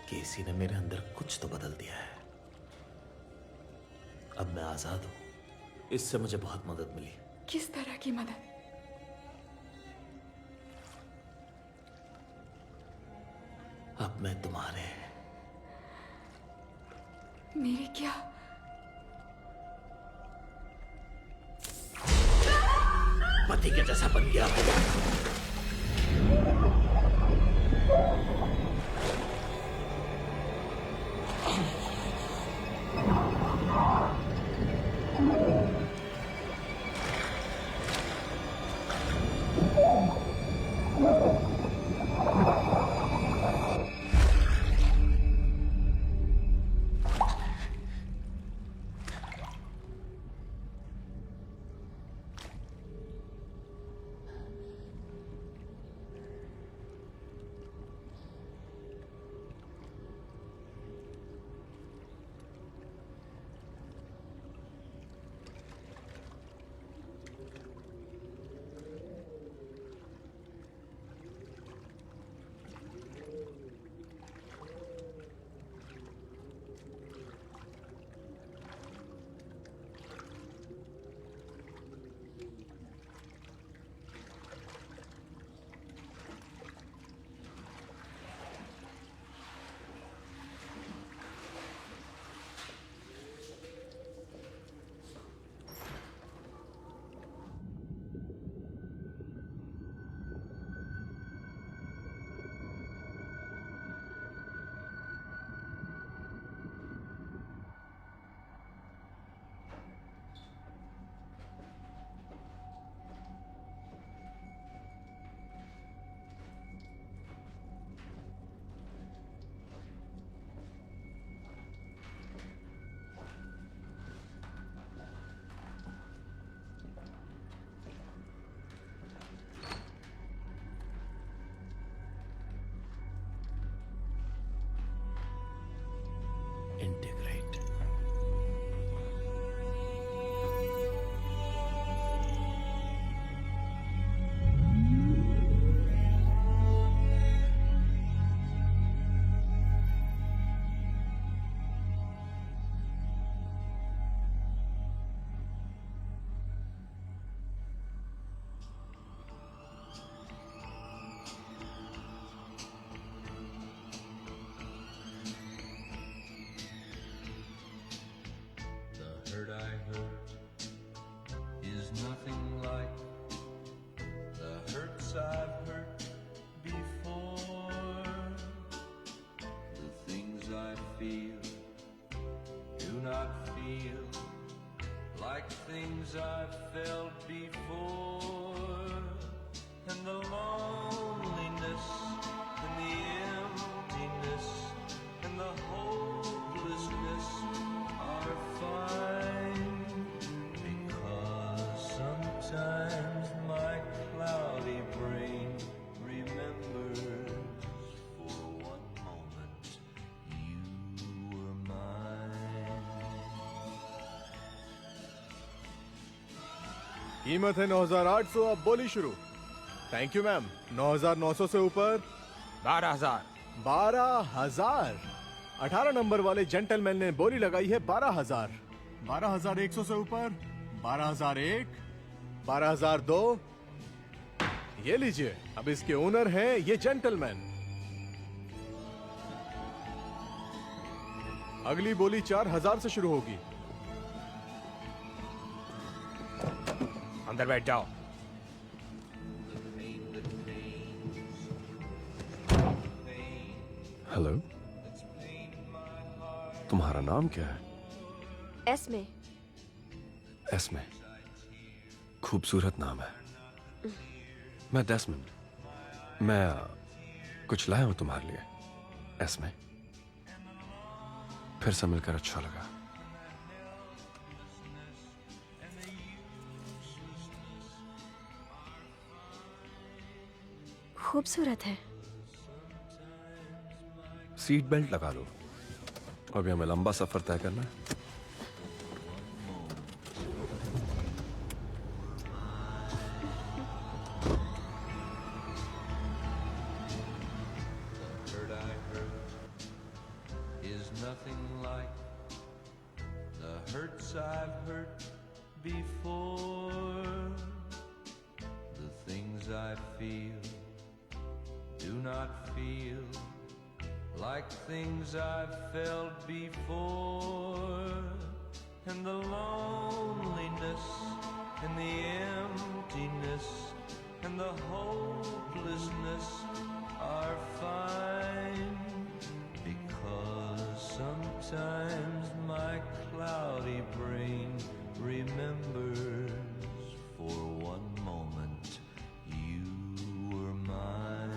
केसी ने मेरे अंदर कुछ तो बदल दिया है। अब मैं आजाद हूं। इससे मुझे बहुत मदद मिली। किस तरह की मदद? अब मैं तुम्हारे मेरे क्या? पति के जैसा बन गया हूं। Integrate. hurt I hurt is nothing like the hurts I've hurt before. The things I feel do not feel like things I've felt before. And the loneliness and the emptiness and the hopelessness are fine, because sometimes my cloudy brain remembers for one moment you were mine. कीमत है 9,800। अब बोली शुरू। Thank you ma'am. 9,900 से ऊपर 12,000। 12,000। 18 number वाले gentleman ने बोली लगाई है 12,000। 12,100 से ऊपर 12,001, 12,002। ये लीजिए, अब इसके ओनर हैं ये जेंटलमैन। अगली बोली 4,000 से शुरू होगी। अंदर बैठ जाओ। हेलो, तुम्हारा नाम क्या है? एस्मे। एस्मे, खूबसूरत नाम है। मैं डेस्मंड। मैं कुछ लाया हूं तुम्हारे लिए एस्मे। फिर से मिलकर अच्छा लगा। खूबसूरत है। सीट बेल्ट लगा लो, अभी हमें लंबा सफर तय करना है। hurt I hurt is nothing like the hurts I've hurt before. The things I feel do not feel like things I've felt before. And the loneliness and the emptiness and the hopelessness are fine, because sometimes my cloudy brain remembers for one moment you were mine.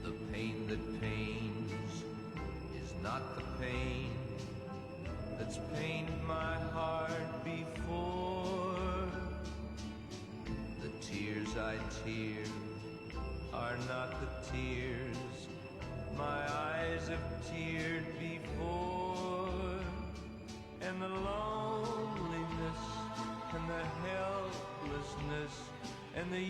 The pain that pains is not the pain that's pained my heart before. The tears I tear are not the tears my eyes have teared before. And the loneliness and the helplessness and the